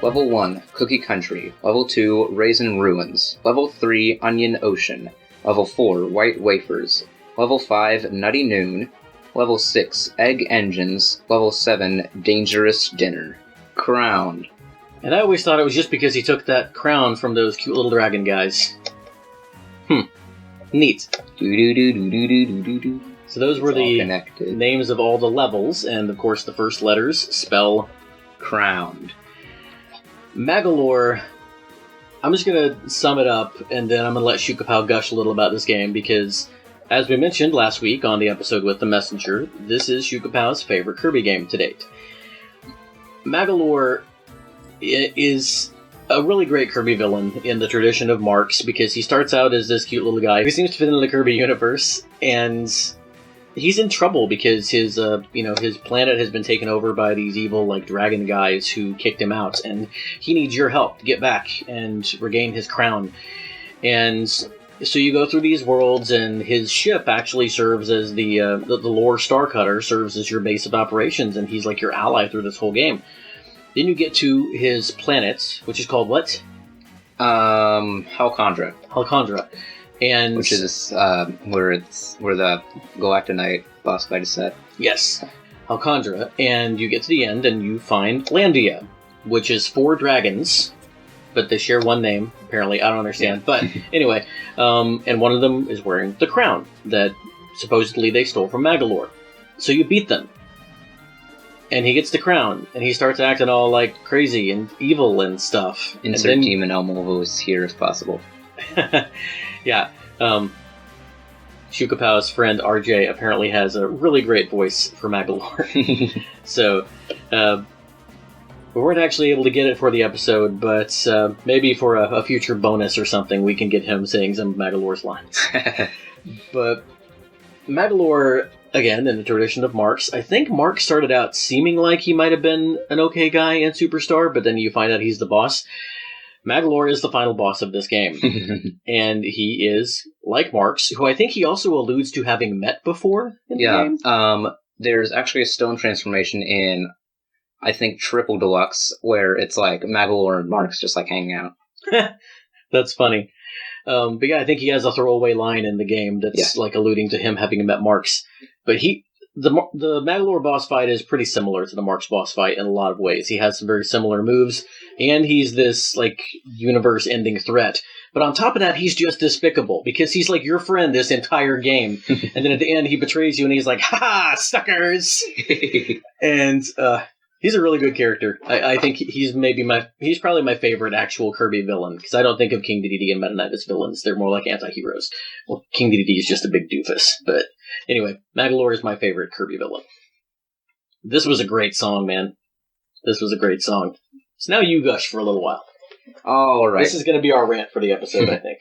Level 1, Cookie Country. Level 2, Raisin Ruins. Level 3, Onion Ocean. Level 4, White Wafers. Level 5, Nutty Noon. Level 6, Egg Engines. Level 7, Dangerous Dinner. Crowned. And I always thought it was just because he took that crown from those cute little dragon guys. Neat. Do-do-do-do-do-do-do-do. So those were the connected. names of all the levels, and of course the first letters spell Crowned. Magolor. I'm just going to sum it up, and then I'm going to let Shukapow gush a little about this game, because, as we mentioned last week on the episode with The Messenger, this is Shukapow's favorite Kirby game to date. Magolor is a really great Kirby villain in the tradition of Marx, because he starts out as this cute little guy who seems to fit into the Kirby universe, and he's in trouble because his planet has been taken over by these evil, dragon guys who kicked him out, and he needs your help to get back and regain his crown. And so you go through these worlds, and his ship actually serves as the lore Star Cutter serves as your base of operations, and he's like your ally through this whole game. Then you get to his planet, which is called what? Halcondra. Halcondra. And which is where the Galacta Knight boss fight is set. Yes, Halcondra. And you get to the end and you find Landia, which is 4 dragons, but they share one name, apparently. I don't understand. But anyway, and one of them is wearing the crown that supposedly they stole from Magolor. So you beat them. And he gets the crown, and he starts acting all crazy and evil and stuff. Insert Demon Elmo voice here if possible. Yeah. Shukapow's friend RJ apparently has a really great voice for Magolor. So, we weren't actually able to get it for the episode, but maybe for a future bonus or something we can get him saying some of Magolor's lines. But Magolor, again, in the tradition of Marx, I think Marx started out seeming like he might have been an okay guy in Superstar, but then you find out he's the boss. Magolor is the final boss of this game. And he is, like Marx, who I think he also alludes to having met before in the game. There's actually a stone transformation in, I think, Triple Deluxe, where it's Magolor and Marx just hanging out. That's funny. But yeah, I think he has a throwaway line in the game that's alluding to him having met Marx. But the Magolor boss fight is pretty similar to the Marx boss fight in a lot of ways. He has some very similar moves, and he's this universe-ending threat. But on top of that, he's just despicable, because he's your friend this entire game. And then at the end, he betrays you, and he's like, "Ha, suckers!" And he's a really good character. I think he's probably my favorite actual Kirby villain, because I don't think of King Dedede and Meta Knight as villains. They're more like anti-heroes. Well, King Dedede is just a big doofus. But anyway, Magolor is my favorite Kirby villain. This was a great song, man. This was a great song. So now you gush for a little while. All right. This is going to be our rant for the episode, I think.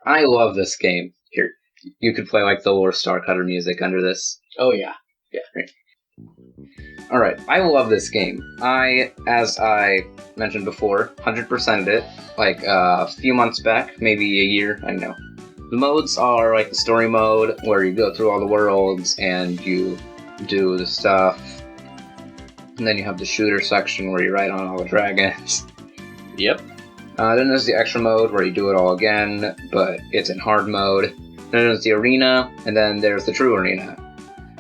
I love this game. Here, you could play the Lore Star Cutter music under this. Oh, yeah. Yeah. Right. Alright, I love this game. As I mentioned before, 100%ed it, a few months back, maybe a year, I don't know. The modes are the story mode, where you go through all the worlds, and you do the stuff. And then you have the shooter section, where you ride on all the dragons. Yep. Then there's the extra mode, where you do it all again, but it's in hard mode. Then there's the arena, and then there's the true arena.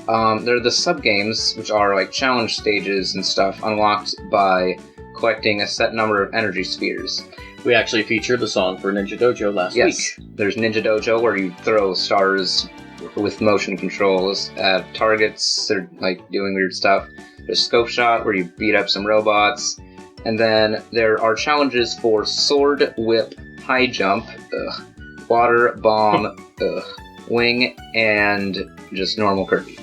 There are the sub-games, which are challenge stages and stuff, unlocked by collecting a set number of energy spheres. We actually featured the song for Ninja Dojo last week. Yes, there's Ninja Dojo, where you throw stars with motion controls at targets. They're doing weird stuff. There's Scope Shot, where you beat up some robots. And then there are challenges for Sword, Whip, High Jump, Water, Bomb, Wing, and just normal Kirby.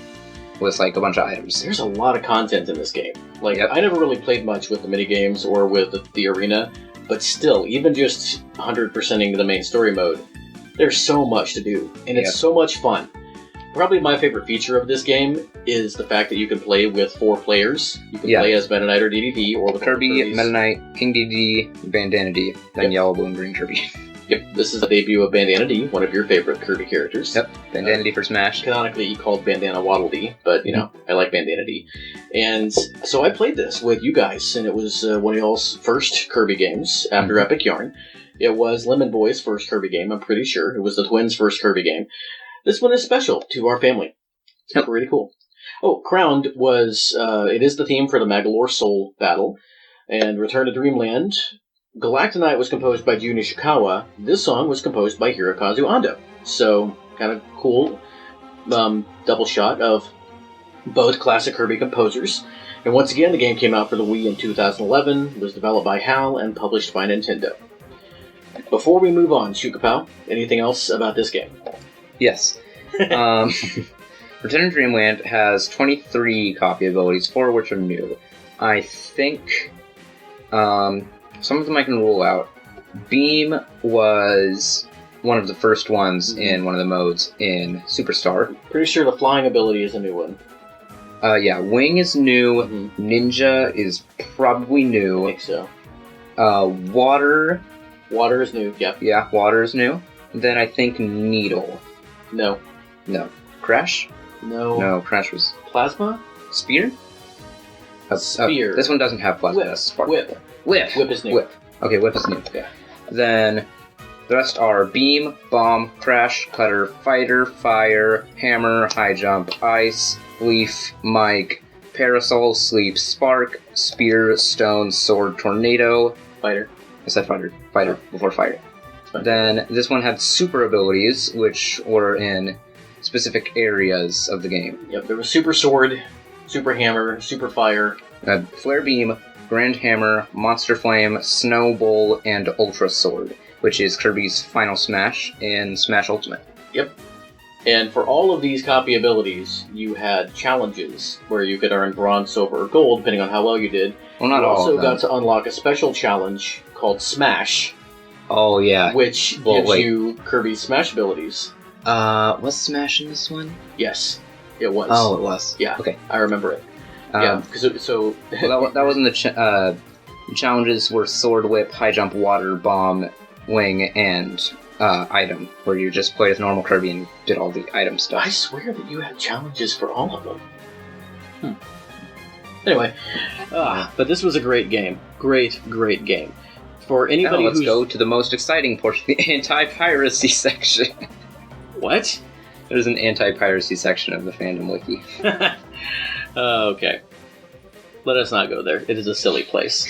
With a bunch of items. There's a lot of content in this game. I never really played much with the minigames or with the arena, but still, even just 100%ing the main story mode, there's so much to do, and it's so much fun. Probably my favorite feature of this game is the fact that you can play with 4 players. You can play as Meta Knight or DDD, or with Kirby, Meta Knight, King Dedede, Bandanity, then Yellow, Blue, and Green Kirby. Yep, this is the debut of Bandana D, one of your favorite Kirby characters. Yep, Bandana D for Smash. Canonically called Bandana Waddle Dee, but, I like Bandana D. And so I played this with you guys, and it was one of y'all's first Kirby games after Epic Yarn. It was Lemon Boy's first Kirby game, I'm pretty sure. It was the twins' first Kirby game. This one is special to our family. It's pretty cool. Oh, Crowned was, it is the theme for the Magolor Soul battle, and Return to Dreamland. Galacta Night was composed by Jun Ishikawa. This song was composed by Hirokazu Ando. So, kind of cool double shot of both classic Kirby composers. And once again, the game came out for the Wii in 2011, was developed by HAL, and published by Nintendo. Before we move on, Shukapao, anything else about this game? Yes. Return to Dreamland has 23 copy abilities, 4 of which are new. I think some of them I can rule out. Beam was one of the first ones in one of the modes in Superstar. Pretty sure the flying ability is a new one. Yeah, Wing is new. Ninja is probably new. I think so. Water. Water is new, yeah. Yeah, water is new. Then I think Needle. No. Crash? No. No, Crash was... Plasma? Spear? Spear. This one doesn't have plasma. Whip. That's Spark. Whip. Whip Is new. Whip. Okay, Whip is new. Yeah. Then the rest are Beam, Bomb, Crash, Cutter, Fighter, Fire, Hammer, High Jump, Ice, Leaf, Mike, Parasol, Sleep, Spark, Spear, Stone, Sword, Tornado. Fighter. I said Fighter. Fighter before Fire. Then this one had super abilities, which were in specific areas of the game. Yep, there was Super Sword, Super Hammer, Super Fire. Flare Beam, Grand Hammer, Monster Flame, Snow Bowl, and Ultra Sword, which is Kirby's final Smash in Smash Ultimate. Yep. And for all of these copy abilities, you had challenges where you could earn bronze, silver, or gold, depending on how well you did. Well, not you all also of them. got to unlock a special challenge called Smash, Oh, yeah. which gives you Kirby's Smash abilities. Was Smash in this one? Yes, it was. Oh, it was. Yeah. Okay. I remember it. Yeah, because so... Well, that wasn't the challenges were Sword Whip, High Jump, Water, Bomb, Wing, and Item, where you just played with normal Kirby and did all the item stuff. I swear that you had challenges for all of them. Anyway, but this was a great game. Great game. For anybody now let's who's... go to the most exciting portion, the anti-piracy section. What? There's an anti-piracy section of the fandom wiki. Okay. Let us not go there. It is a silly place.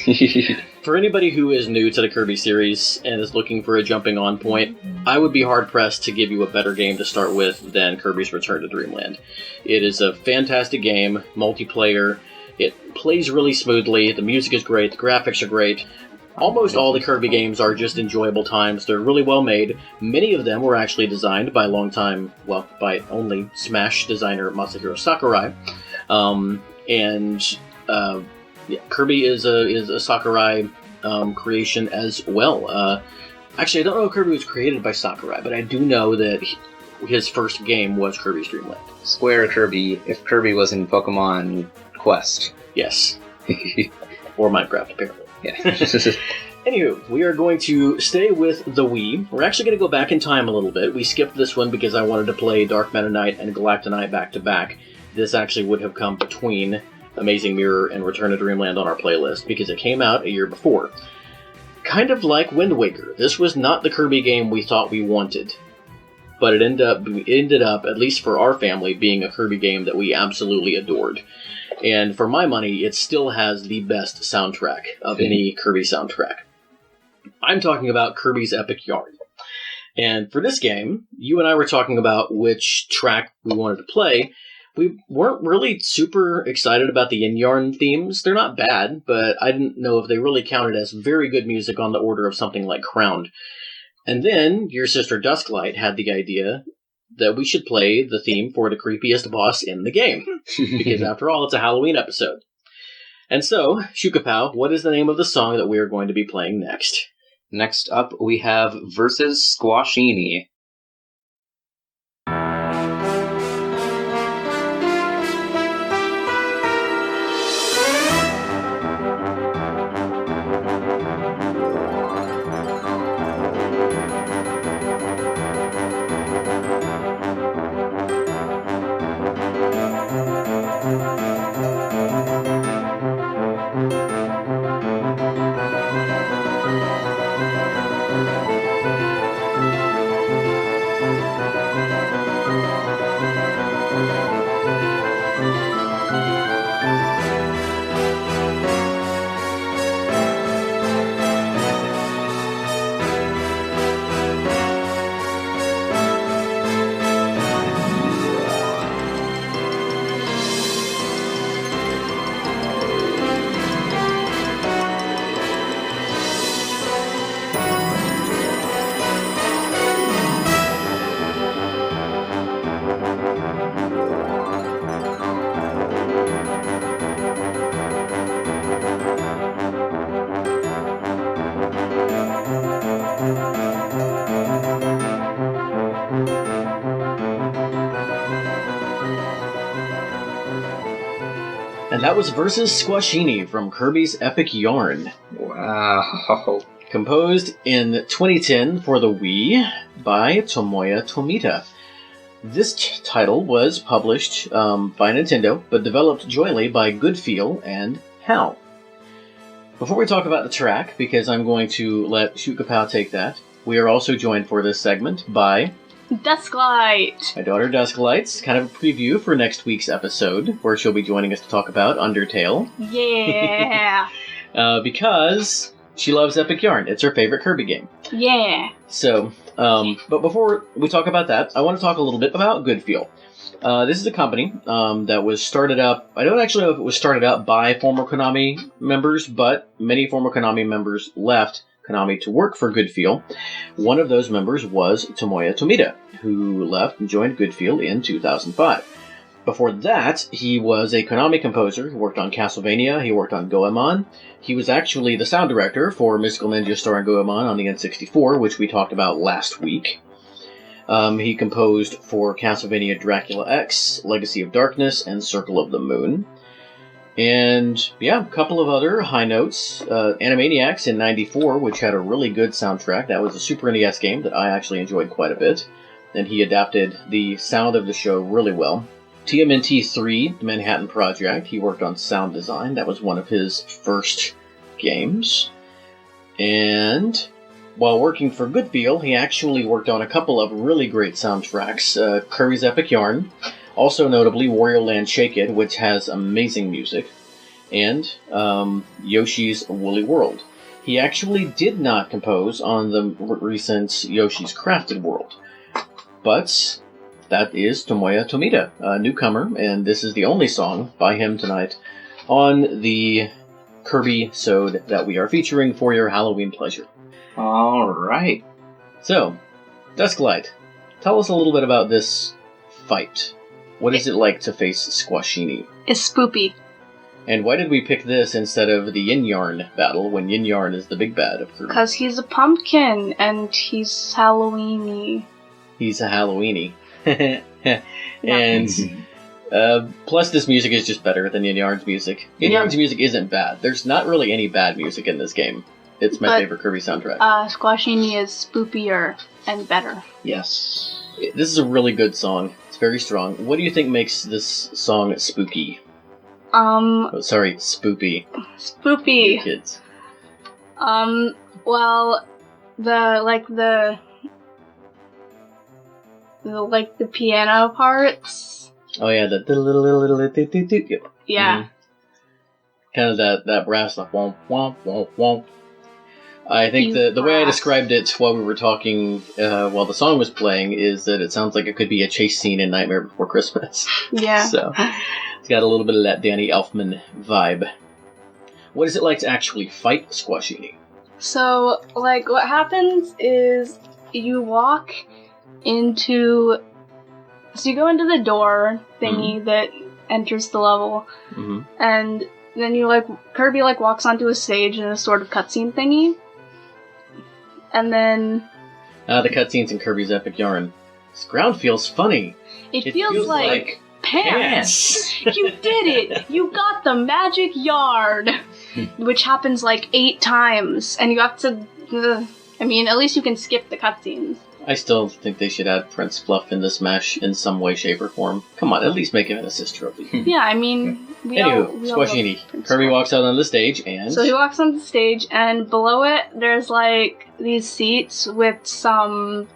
For anybody who is new to the Kirby series and is looking for a jumping on point, I would be hard-pressed to give you a better game to start with than Kirby's Return to Dreamland. It is a fantastic game, multiplayer. It plays really smoothly, the music is great, the graphics are great. Almost all the Kirby games are just enjoyable times. They're really well made. Many of them were actually designed by by only Smash designer Masahiro Sakurai. Kirby is a Sakurai creation as well. Actually, I don't know if Kirby was created by Sakurai, but I do know that his first game was Kirby's Dream Land. Square Kirby, if Kirby was in Pokemon Quest. Yes. Or Minecraft, apparently. Yeah. Anywho, we are going to stay with the Wii. We're actually going to go back in time a little bit. We skipped this one because I wanted to play Dark Meta Knight and Galacta Knight back to back. This actually would have come between Amazing Mirror and Return to Dreamland on our playlist because it came out a year before. Kind of like Wind Waker, this was not the Kirby game we thought we wanted. But it ended up, at least for our family, being a Kirby game that we absolutely adored. And for my money, it still has the best soundtrack of any Kirby soundtrack. I'm talking about Kirby's Epic Yarn. And for this game, you and I were talking about which track we wanted to play. We weren't really super excited about the in-yarn themes. They're not bad, but I didn't know if they really counted as very good music on the order of something like Crowned. And then your sister Dusklight had the idea that we should play the theme for the creepiest boss in the game. Because after all, it's a Halloween episode. And so, Shukapao, what is the name of the song that we are going to be playing next? Next up, we have Versus Squashini. And that was Versus Squashini from Kirby's Epic Yarn. Wow. Composed in 2010 for the Wii by Tomoya Tomita. This title was published by Nintendo, but developed jointly by Goodfeel and HAL. Before we talk about the track, because I'm going to let Shukapow take that, we are also joined for this segment by Dusklight. my daughter Dusklight's, kind of a preview for next week's episode, where she'll be joining us to talk about Undertale. Yeah. Because she loves Epic Yarn. It's her favorite Kirby game. Yeah. So, but before we talk about that, I want to talk a little bit about Goodfeel. This is a company that was started up. I don't actually know if it was started up by former Konami members, but many former Konami members left Konami to work for Goodfeel. One of those members was Tomoya Tomita, who left and joined Goodfeel in 2005. Before that, he was a Konami composer. He worked on Castlevania, he worked on Goemon. He was actually the sound director for Mystical Ninja starring Goemon on the N64, which we talked about last week. He composed for Castlevania Dracula X, Legacy of Darkness, and Circle of the Moon. And, yeah, a couple of other high notes. Animaniacs in 94, which had a really good soundtrack. That was a Super NES game that I actually enjoyed quite a bit. And he adapted the sound of the show really well. TMNT 3, the Manhattan Project, he worked on sound design. That was one of his first games. And while working for Goodfeel, he actually worked on a couple of really great soundtracks. Kirby's Epic Yarn, also notably Wario Land Shake It, which has amazing music, and Yoshi's Woolly World. He actually did not compose on the recent Yoshi's Crafted World, but that is Tomoya Tomita, a newcomer, and this is the only song by him tonight on the Kirby-sode that we are featuring for your Halloween pleasure. Alright. So, Dusklight, tell us a little bit about this fight. What is it like to face Squashini? It's spoopy. And why did we pick this instead of the Yin Yarn battle when Yin Yarn is the big bad of Kirby? Because he's a pumpkin and he's Halloween-y. He's a Halloweeny. And plus this music is just better than Yin Yarn's music. Yin Yarn's music isn't bad. There's not really any bad music in this game. It's my favorite Kirby soundtrack. Squashini is spoopier and better. Yes. This is a really good song. It's very strong. What do you think makes this song spooky? Sorry, spoopy. Spoopy. You kids. Well, the piano parts. Oh yeah, the yep. Yeah. Mm-hmm. Kind of that brass, like womp womp womp womp. I think the way I described it while we were talking, while the song was playing, is that it sounds like it could be a chase scene in Nightmare Before Christmas. Yeah. So it's got a little bit of that Danny Elfman vibe. What is it like to actually fight Squashini? So, what happens is you walk into... So you go into the door thingy that enters the level, and then Kirby walks onto a stage in a sort of cutscene thingy, and then... The cutscenes in Kirby's Epic Yarn. This ground feels funny. It feels like pants! You did it! You got the magic yarn! Which happens 8 times, and you have to... at least you can skip the cutscenes. I still think they should add Prince Fluff in this mesh in some way, shape, or form. Come on, at least make him an assist trophy. Yeah, Anywho, Squashini. Kirby walks out on the stage and... So he walks on the stage, and below it, there's these seats with some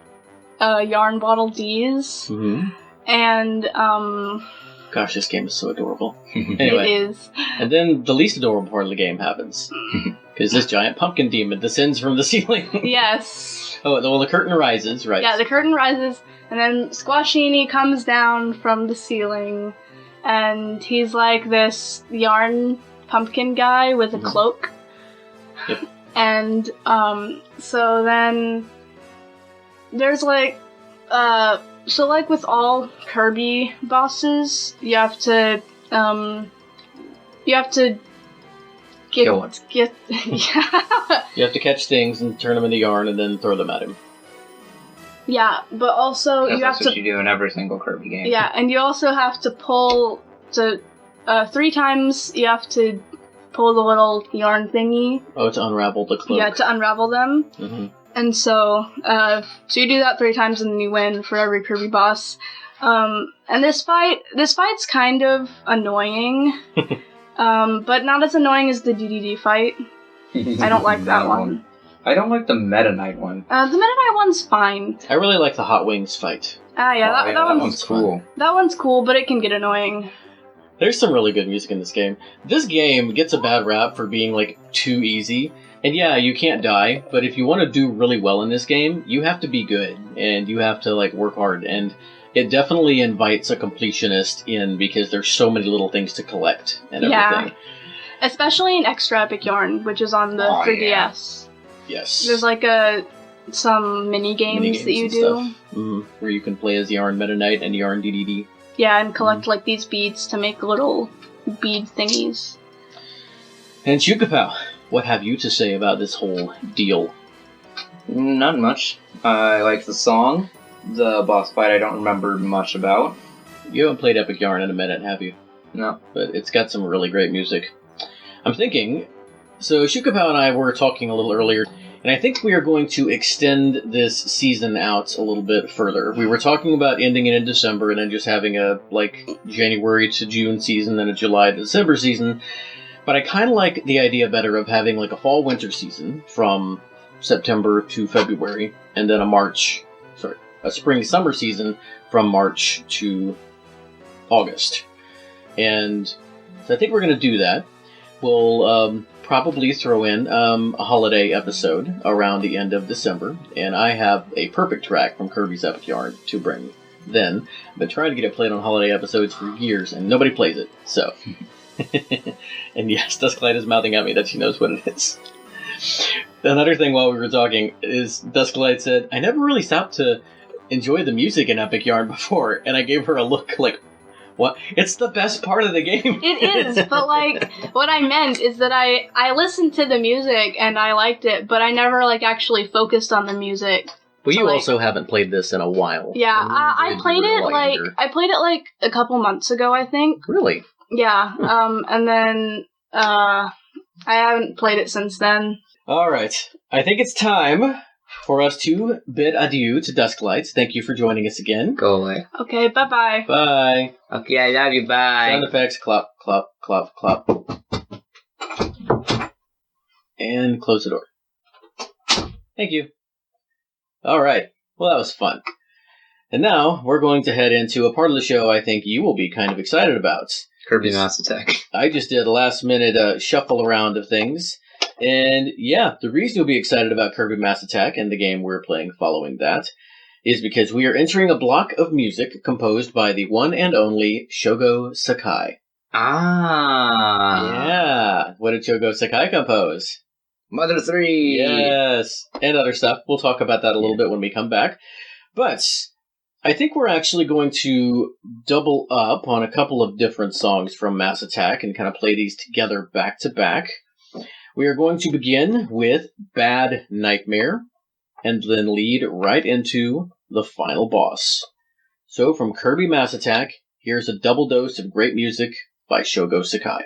yarn bottle Ds. Mm-hmm. And, Gosh, this game is so adorable. Anyway. It is. And then the least adorable part of the game happens. Because this giant pumpkin demon descends from the ceiling. Yes. Oh, well, the curtain rises, right? Yeah, the curtain rises, and then Squashini comes down from the ceiling, and he's this yarn pumpkin guy with a cloak. Yep. And, so then there's with all Kirby bosses, you have to Kill him. Yeah. You have to catch things and turn them into yarn and then throw them at him. Yeah, but also you have that's what you do in every single Kirby game. Yeah, and you also have to pull to 3 times you have to pull the little yarn thingy. Oh, to unravel the cloak. Yeah, to unravel them. Mm-hmm. And so you do that 3 times and then you win for every Kirby boss. And this fight's kind of annoying, but not as annoying as the DDD fight. I don't like that one. I don't like the Meta Knight one. The Meta Knight one's fine. I really like the Hot Wings fight. Yeah, that one's cool. That one's cool, but it can get annoying. There's some really good music in this game. This game gets a bad rap for being, like, too easy. And yeah, you can't die, but if you want to do really well in this game, you have to be good, and you have to, like, work hard. And it definitely invites a completionist in because there's so many little things to collect and everything. Yeah. Especially in Extra Epic Yarn, which is on the 3DS. Yeah. Yes. There's like some mini games that you do. Where you can play as Yarn Meta Knight and Yarn DDD. Yeah, and collect like these beads to make little bead thingies. And Shukapow, what have you to say about this whole deal? Not much. I like the song. The boss fight I don't remember much about. You haven't played Epic Yarn in a minute, have you? No. But it's got some really great music. I'm thinking... So Shukapow and I were talking a little earlier, and I think we are going to extend this season out a little bit further. We were talking about ending it in December and then just having a, like, January to June season, then a July to December season. But I kind of like the idea better of having, like, a fall-winter season from September to February, and then a spring-summer season from March to August. And so I think we're going to do that. We'll probably throw in a holiday episode around the end of December, and I have a perfect track from Kirby's Epic Yarn to bring then. I've been trying to get it played on holiday episodes for years, and nobody plays it, so... And yes, Dusklight is mouthing at me that she knows what it is. Another thing while we were talking is Dusklight said, I never really stopped to enjoy the music in Epic Yarn before, and I gave her a look like, what? It's the best part of the game. It is, but like, what I meant is that I listened to the music and I liked it, but I never like actually focused on the music. Well, so, you like, also haven't played this in a while. Yeah, I played it like a couple months ago, I think. Really? Yeah, and then I haven't played it since then. All right, I think it's time for us to bid adieu to Dusklights. Thank you for joining us again. Go away. Okay, bye-bye. Bye. Okay, I love you, bye. Sound effects, clap, clap, clap, clap. And close the door. Thank you. All right, well, that was fun. And now, we're going to head into a part of the show I think you will be kind of excited about. Kirby Mass Attack. I just did a last-minute shuffle around of things. And yeah, the reason you'll be excited about Kirby Mass Attack and the game we're playing following that is because we are entering a block of music composed by the one and only Shogo Sakai. Ah. Yeah. What did Shogo Sakai compose? Mother 3. Yes. And other stuff. We'll talk about that a little bit when we come back. But I think we're actually going to double up on a couple of different songs from Mass Attack and kind of play these together back to back. We are going to begin with Bad Nightmare, and then lead right into the final boss. So from Kirby Mass Attack, here's a double dose of great music by Shogo Sakai.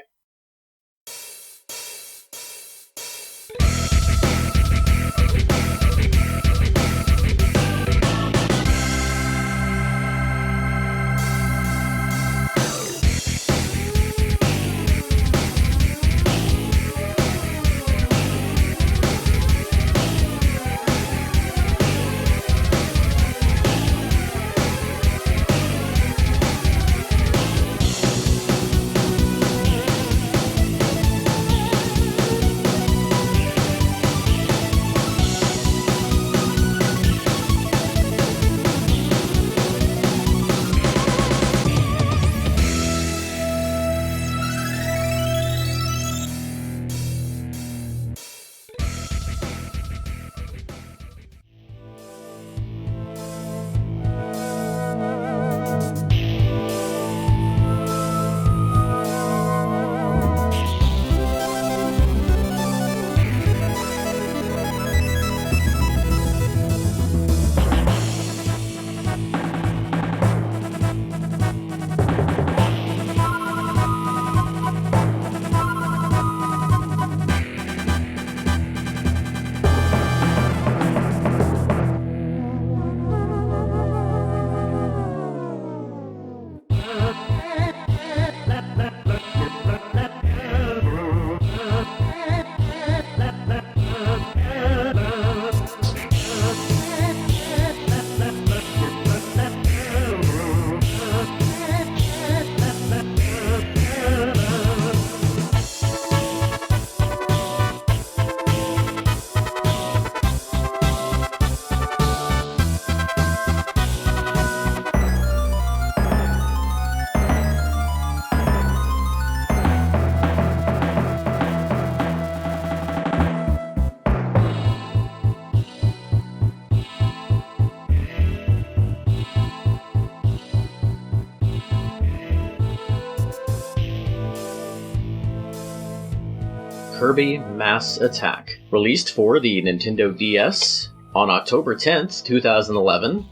Kirby Mass Attack, released for the Nintendo DS on October 10th, 2011.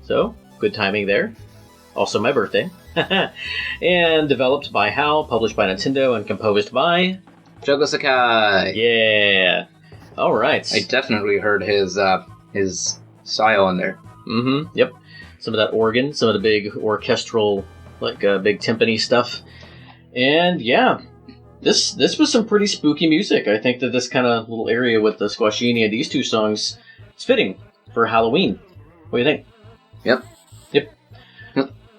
So good timing there. Also my birthday. And developed by HAL, published by Nintendo, and composed by Shogo Sakai. Yeah. All right. I definitely heard his style in there. Mm-hmm. Yep. Some of that organ, some of the big orchestral, big timpani stuff. And yeah, this was some pretty spooky music. I think that this kind of little area with the Squashini and these two songs is fitting for Halloween. What do you think? Yep.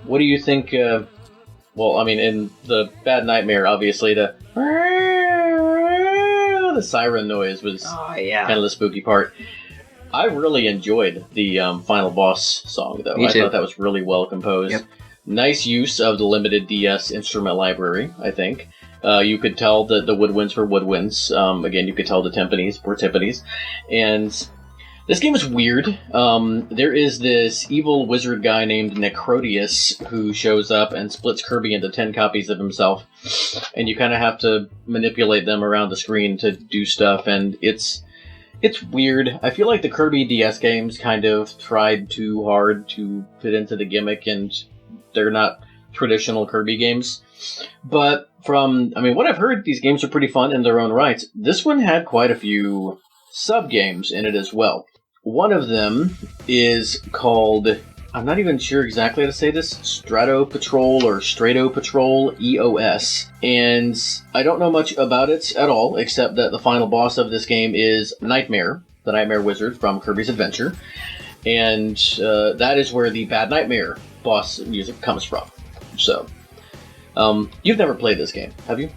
What do you think? In the Bad Nightmare, obviously the siren noise was kind of the spooky part. I really enjoyed the final boss song, though. I thought that was really well composed. Yep. Nice use of the limited DS instrument library, I think. You could tell that the woodwinds were woodwinds. Again, you could tell the timpanis were timpanis. And this game is weird. There is this evil wizard guy named Necrotius who shows up and splits Kirby into 10 copies of himself. And you kind of have to manipulate them around the screen to do stuff, and it's weird. I feel like the Kirby DS games kind of tried too hard to fit into the gimmick, and they're not traditional Kirby games. But from what I've heard, these games are pretty fun in their own rights. This one had quite a few sub-games in it as well. One of them is called, I'm not even sure exactly how to say this, Strato Patrol or Strato Patrol EOS. And I don't know much about it at all, except that the final boss of this game is Nightmare, the Nightmare Wizard from Kirby's Adventure. And that is where the Bad Nightmare boss music comes from. So, you've never played this game, have you?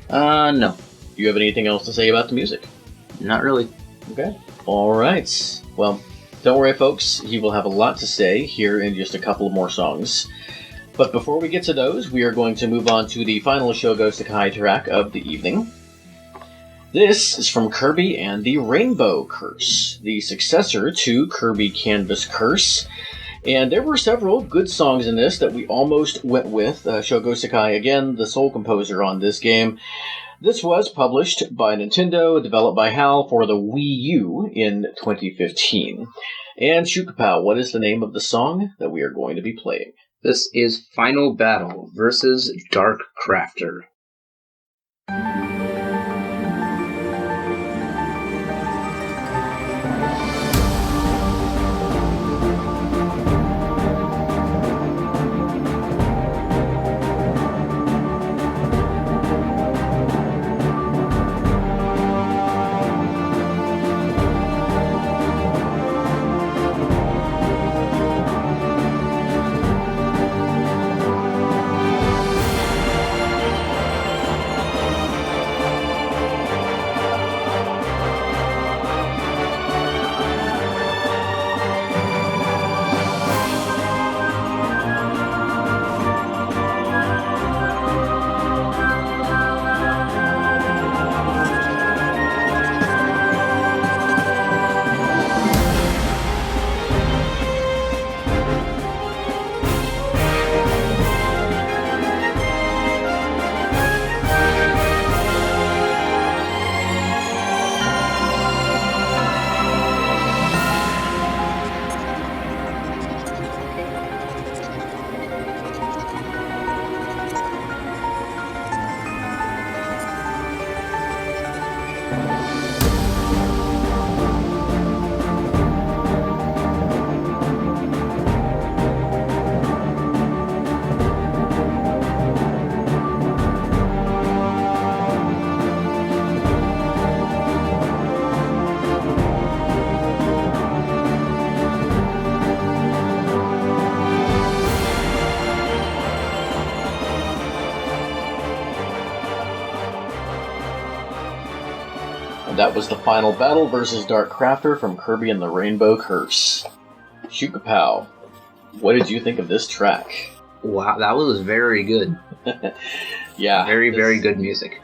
No. Do you have anything else to say about the music? Not really. Okay. Alright. Well, don't worry, folks. He will have a lot to say here in just a couple more songs. But before we get to those, we are going to move on to the final Shogo Sakai track of the evening. This is from Kirby and the Rainbow Curse, the successor to Kirby Canvas Curse. And there were several good songs in this that we almost went with. Shogo Sakai, again, the sole composer on this game. This was published by Nintendo, developed by HAL for the Wii-U in 2015. And Shukapao, what is the name of the song that we are going to be playing? This is Final Battle versus Dark Crafter. That was the Final Battle versus Dark Crafter from Kirby and the Rainbow Curse. Shukapao, what did you think of this track? Wow, that was very good. Yeah. Very good music.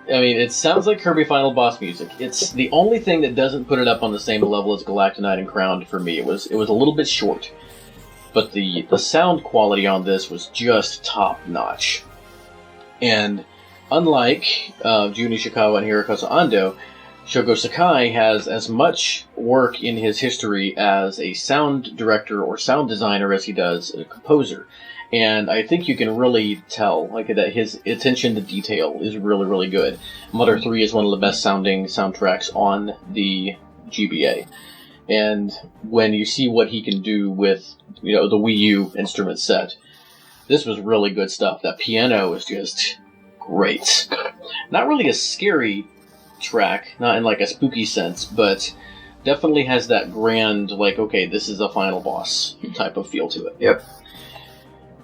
It sounds like Kirby Final Boss music. It's the only thing that doesn't put it up on the same level as Galacta Knight and Crowned for me. It was a little bit short. But the sound quality on this was just top-notch. And unlike Jun Ishikawa and Hirokazu Ando, Shogo Sakai has as much work in his history as a sound director or sound designer as he does a composer. And I think you can really tell that his attention to detail is really, really good. Mother 3 is one of the best sounding soundtracks on the GBA. And when you see what he can do with the Wii-U instrument set, this was really good stuff. That piano is just great. Not really a scary track, not in a spooky sense, but definitely has that grand, okay, this is a final boss type of feel to it. Yep.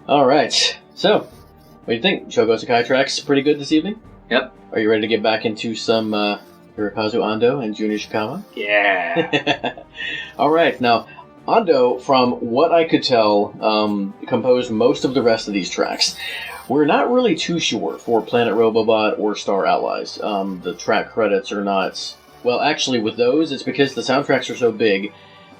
Alright, so, what do you think? Shogo Sakai tracks pretty good this evening? Yep. Are you ready to get back into some Hirokazu Ando and Jun Ishikawa? Yeah. Alright, now, Ando, from what I could tell, composed most of the rest of these tracks. We're not really too sure for Planet Robobot or Star Allies. The track credits are not... Well, actually, with those, it's because the soundtracks are so big,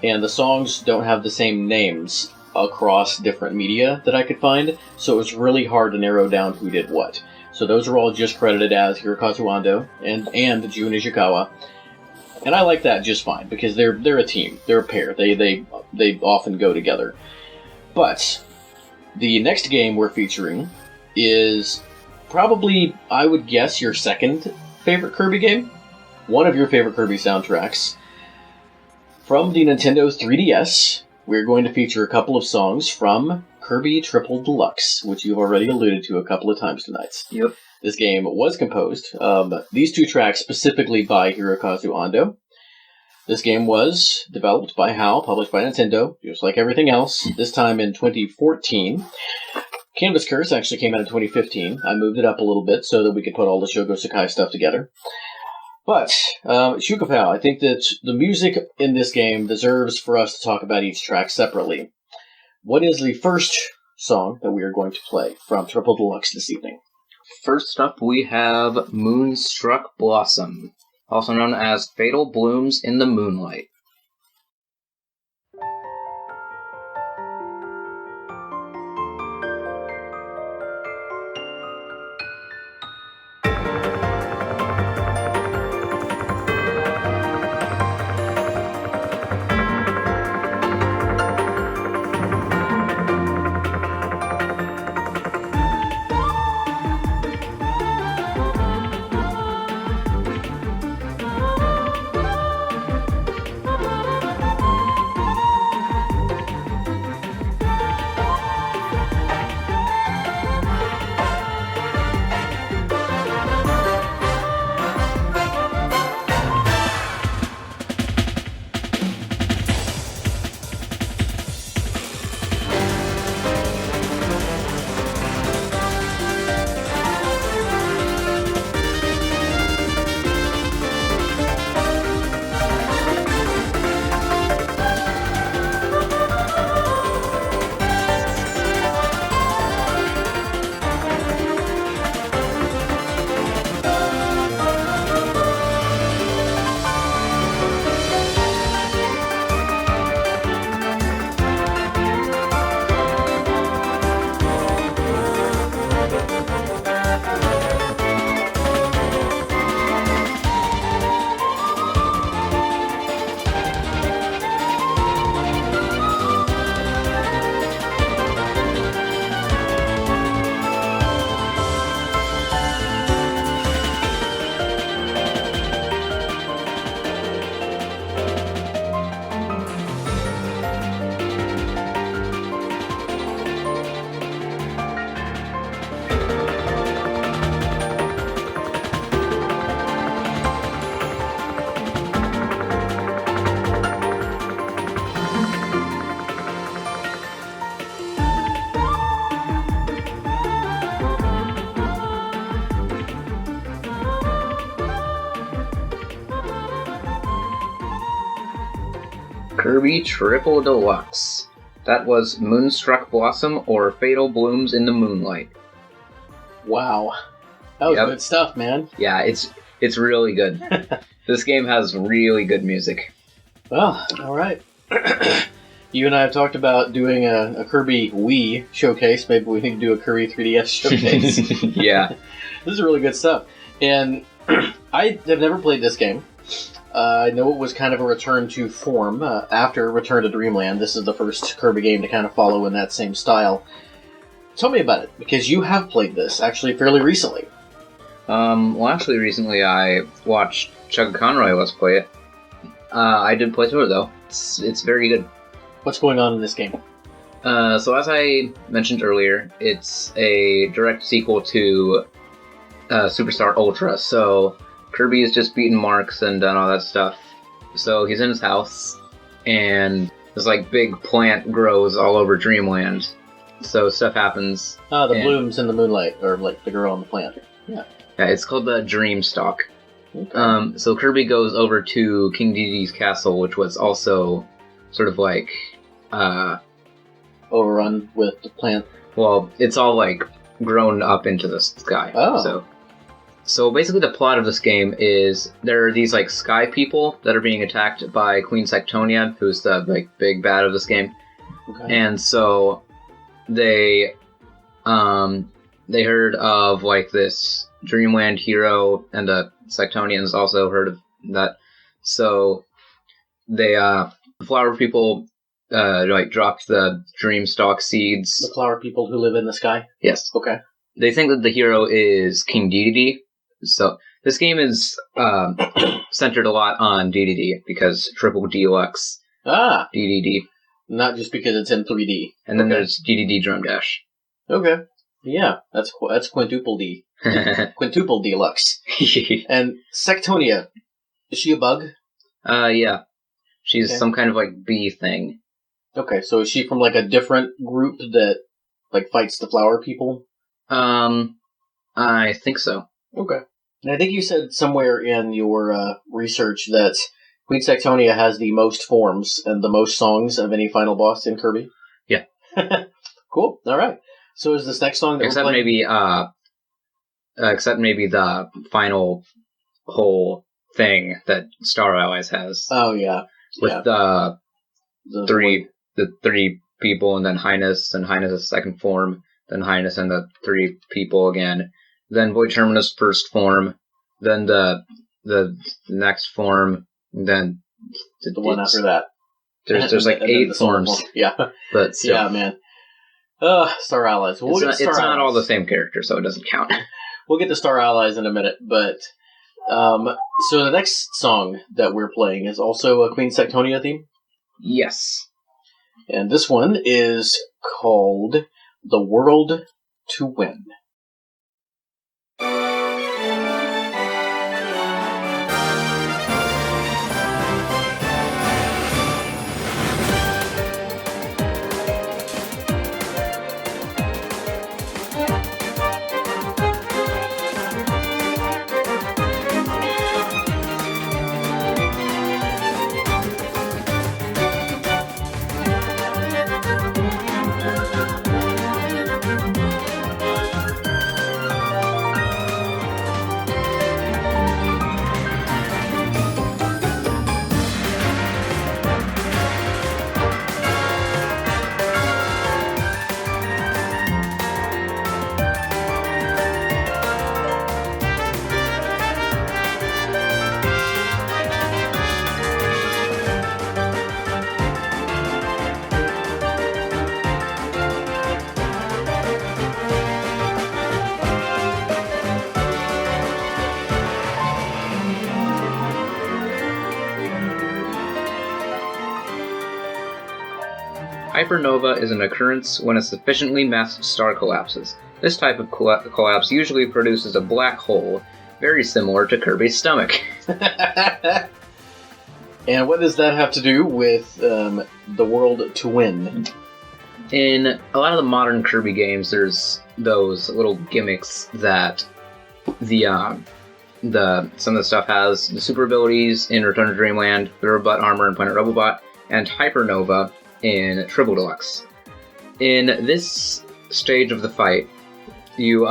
and the songs don't have the same names across different media that I could find, so it's really hard to narrow down who did what. So those are all just credited as Hirokazu Ando and Jun Ishikawa. And I like that just fine, because they're a team. They're a pair. They often go together. But the next game we're featuring is probably, I would guess, your second favorite Kirby game. One of your favorite Kirby soundtracks. From the Nintendo 3DS, we're going to feature a couple of songs from Kirby Triple Deluxe, which you've already alluded to a couple of times tonight. Yep. This game was composed, these two tracks specifically by Hirokazu Ando. This game was developed by HAL, published by Nintendo, just like everything else, this time in 2014. Canvas Curse actually came out in 2015. I moved it up a little bit so that we could put all the Shogo Sakai stuff together. But, Shukapao, I think that the music in this game deserves for us to talk about each track separately. What is the first song that we are going to play from Triple Deluxe this evening? First up, we have Moonstruck Blossom, also known as Fatal Blooms in the Moonlight. Kirby Triple Deluxe. That was Moonstruck Blossom or Fatal Blooms in the Moonlight. Wow. That was good stuff, man. Yeah, it's really good. This game has really good music. Well, alright. You and I have talked about doing a Kirby Wii showcase. Maybe we need to do a Kirby 3DS showcase. Yeah. This is really good stuff. And I have never played this game. I know it was kind of a return to form after Return to Dreamland. This is the first Kirby game to kind of follow in that same style. Tell me about it, because you have played this actually fairly recently. Well, actually, recently I watched Chuck Conroy Let's Play it. I did play through it, though. It's very good. What's going on in this game? So as I mentioned earlier, it's a direct sequel to Superstar Ultra. So Kirby has just beaten Marx and done all that stuff. So he's in his house, and this like big plant grows all over Dreamland. So stuff happens. The blooms in the moonlight, or like the girl on the plant. Yeah, it's called the Dream Stalk. Okay. So Kirby goes over to King Dedede's castle, which was also sort of like overrun with the plant. Well, it's all like grown up into the sky. Oh. So basically the plot of this game is there are these like sky people that are being attacked by Queen Sectonia, who's the like big bad of this game. Okay. And so they heard of like this Dreamland hero, and the Sectonians also heard of that. So they flower people like dropped the Dreamstalk seeds. The flower people who live in the sky? Yes. Okay. They think that the hero is King Dedede. So this game is centered a lot on Dedede because Triple Deluxe. Dedede. Not just because it's in 3D. And then there's Dedede Drum Dash. Okay. Yeah, that's quintuple D. Quintuple Deluxe. And Sectonia, is she a bug? Yeah. She's some kind of like bee thing. Okay, so is she from like a different group that like fights the flower people? I think so. Okay. And I think you said somewhere in your research that Queen Sectonia has the most forms and the most songs of any final boss in Kirby? Yeah. Cool. All right. So is this next song that except maybe the final whole thing that Star Allies has. Oh yeah. With the three people, and then Highness, and Highness' second form, then Highness and the three people again, then Void Terminus first form, then the next form, then the one after that. There's like 8 forms. Yeah. But still. Yeah, man. Star Allies. It's not all the same character, so it doesn't count. We'll get to Star Allies in a minute, but so the next song that we're playing is also a Queen Sectonia theme? Yes. And this one is called The World to Win. Hypernova is an occurrence when a sufficiently massive star collapses. This type of collapse usually produces a black hole, very similar to Kirby's stomach. And what does that have to do with The World to Win? In a lot of the modern Kirby games, there's those little gimmicks that some of the stuff has. The super abilities in Return to Dreamland, the Robot Armor in Planet Robobot, and Hypernova in Triple Deluxe. In this stage of the fight, you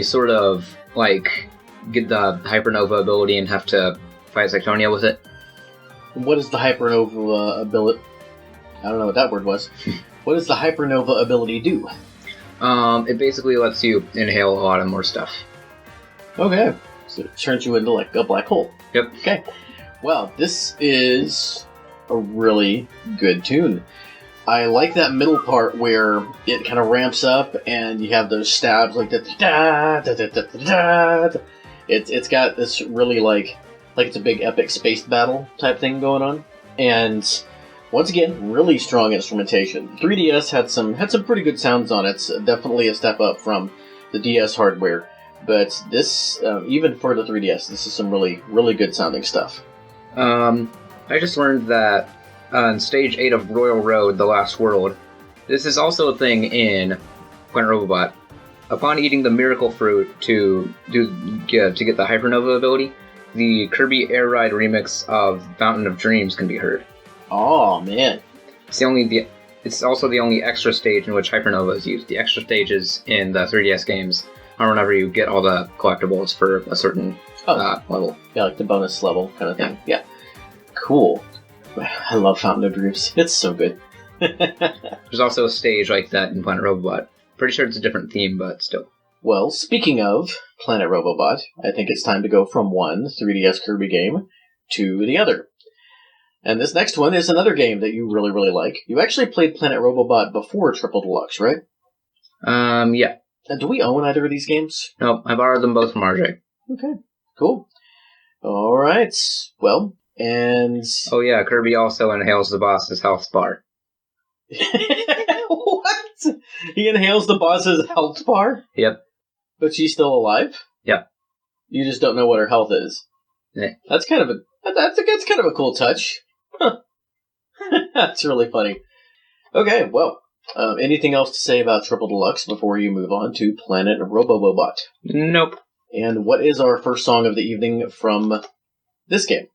sort of like get the Hypernova ability and have to fight Sectonia with it. What is the Hypernova ability? I don't know what that word was. What does the Hypernova ability do? It basically lets you inhale a lot of more stuff. Okay. So it turns you into like a black hole. Yep. Okay. Well, this is a really good tune. I like that middle part where it kind of ramps up and you have those stabs like that. It's got this really like it's a big epic space battle type thing going on. And once again, really strong instrumentation. 3DS had some pretty good sounds on it. It's definitely a step up from the DS hardware. But this, even for the 3DS, this is some really, really good sounding stuff. I just learned that on Stage 8 of Royal Road, The Last World, this is also a thing in Planet Robobot. Upon eating the Miracle Fruit to get the Hypernova ability, the Kirby Air Ride remix of Fountain of Dreams can be heard. Oh man! It's also the only extra stage in which Hypernova is used. The extra stages in the 3DS games are whenever you get all the collectibles for a certain level. Yeah, like the bonus level kind of thing. Yeah. Cool. I love Fountain of Dreams. It's so good. There's also a stage like that in Planet Robobot. Pretty sure it's a different theme, but still. Well, speaking of Planet Robobot, I think it's time to go from one 3DS Kirby game to the other. And this next one is another game that you really, really like. You actually played Planet Robobot before Triple Deluxe, right? Yeah. And do we own either of these games? Nope, I borrowed them both from RJ. Okay, cool. All right, well, and... Oh yeah, Kirby also inhales the boss's health bar. What? He inhales the boss's health bar? Yep. But she's still alive? Yep. You just don't know what her health is. Yeah. That's kind of a cool touch. Huh. That's really funny. Okay, well, anything else to say about Triple Deluxe before you move on to Planet Robobot? Nope. And what is our first song of the evening from this game?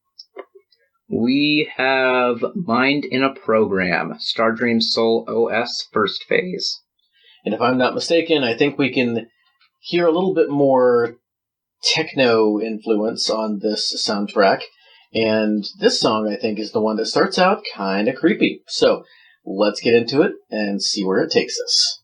We have Mind in a Program, Star Dream Soul OS First Phase. And if I'm not mistaken, I think we can hear a little bit more techno influence on this soundtrack. And this song, I think, is the one that starts out kind of creepy. So let's get into it and see where it takes us.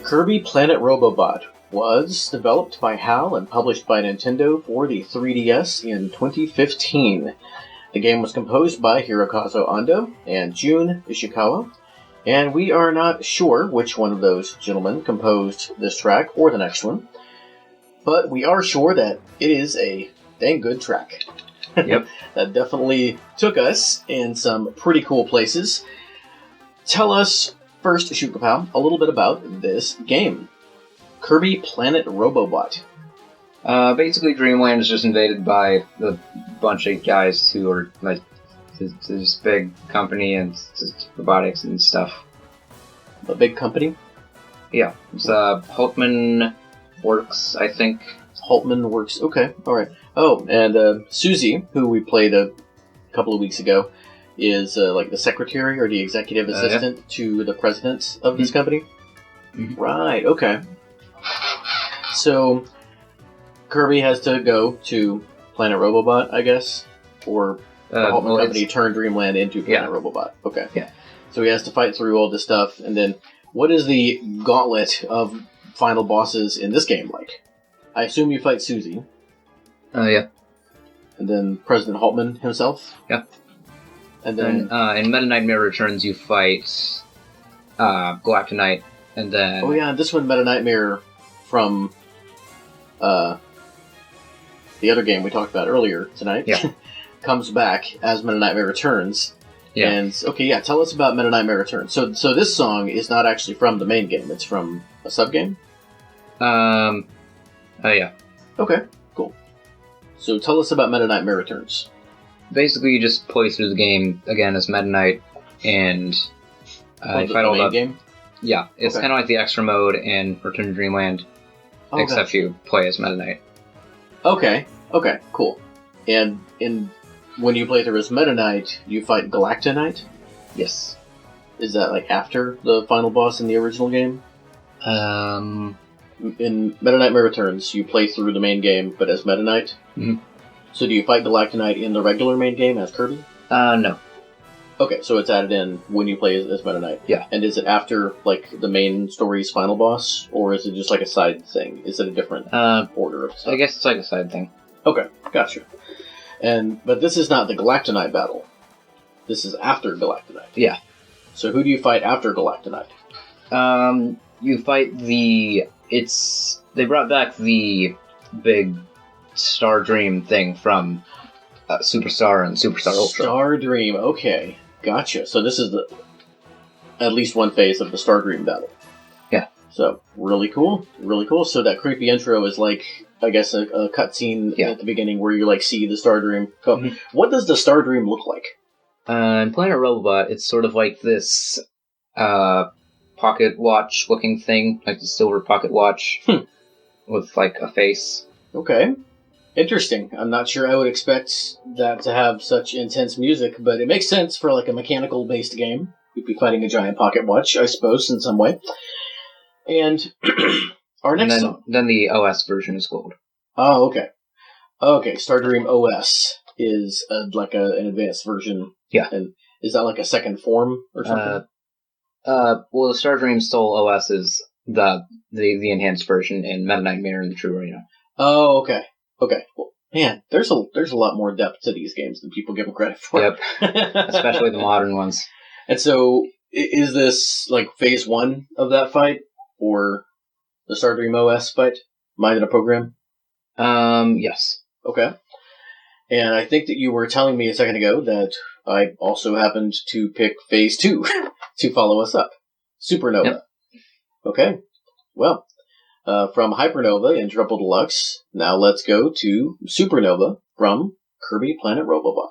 Kirby Planet Robobot was developed by HAL and published by Nintendo for the 3DS in 2015. The game was composed by Hirokazu Ando and Jun Ishikawa, and we are not sure which one of those gentlemen composed this track or the next one, but we are sure that it is a dang good track. Yep. That definitely took us in some pretty cool places. Tell us, first, Shukapow, a little bit about this game. Kirby Planet Robobot. Basically, Dreamland is just invaded by a bunch of guys who are like this big company and it's robotics and stuff. A big company? Yeah, it's Hultman Works, I think. Hultman Works. Okay, all right. Oh, and Susie, who we played a couple of weeks ago, is like the secretary or the executive assistant to the president of this company. Mm-hmm. Right. Okay. So Kirby has to go to Planet Robobot, I guess, or the Hultman Company turned Dreamland into Planet Robobot. Okay. Yeah. So he has to fight through all this stuff, and then what is the gauntlet of final bosses in this game like? I assume you fight Susie. Yeah. And then President Hultman himself. Yeah. And then in Meta Nightmare Returns, you fight Galacta Knight, and then this one Meta Nightmare from the other game we talked about earlier tonight. Yeah. Comes back as Meta Nightmare Returns. Yeah. And tell us about Meta Nightmare Returns. So this song is not actually from the main game; it's from a sub game. Yeah. Okay, cool. So tell us about Meta Nightmare Returns. Basically, you just play through the game again as Meta Knight, and you fight all the game. Yeah, it's kind of like the extra mode in Return to Dreamland, except you play as Meta Knight. Okay, cool. And when you play through as Meta Knight, you fight Galacta Knight? Yes. Is that like after the final boss in the original game? In Meta Nightmare Returns, you play through the main game, but as Meta Knight? Mm-hmm. So do you fight Galacta Knight in the regular main game as Kirby? No. Okay, so it's added in when you play as Meta Knight. Yeah. And is it after, like, the main story's final boss, or is it just like a side thing? Is it a different order of stuff? I guess it's like a side thing. Okay, gotcha. But this is not the Galacta Knight battle. This is after Galacta Knight. Yeah. So who do you fight after Galacta Knight? You fight they brought back the big Star Dream thing from Superstar and Superstar Ultra. Star Dream, okay. Gotcha. So this is at least one phase of the Star Dream battle. Yeah. So, really cool. Really cool. So that creepy intro is like, I guess, a cutscene at the beginning where you like see the Star Dream go. Mm-hmm. What does the Star Dream look like? In Planet Robobot, it's sort of like this pocket watch looking thing, like the silver pocket watch with like a face. Okay. Interesting. I'm not sure I would expect that to have such intense music, but it makes sense for like a mechanical based game. You'd be fighting a giant pocket watch, I suppose, in some way. And our next song. Then the OS version is gold. Oh, okay. Okay, Star Dream OS is like an advanced version. Yeah. And is that like a second form or something? Well, the Star Dream Soul OS is the enhanced version in Meta Nightmare and the True Arena. Oh, okay. Okay. Well, man, there's a lot more depth to these games than people give them credit for. Yep. Especially the modern ones. And so, is this like phase 1 of that fight, or the Star Dream OS fight? Mind in a Program? Yes. Okay. And I think that you were telling me a second ago that I also happened to pick phase 2 to follow us up. Supernova. Yep. Okay. Well, from Hypernova in Triple Deluxe, now let's go to Supernova from Kirby Planet Robobot.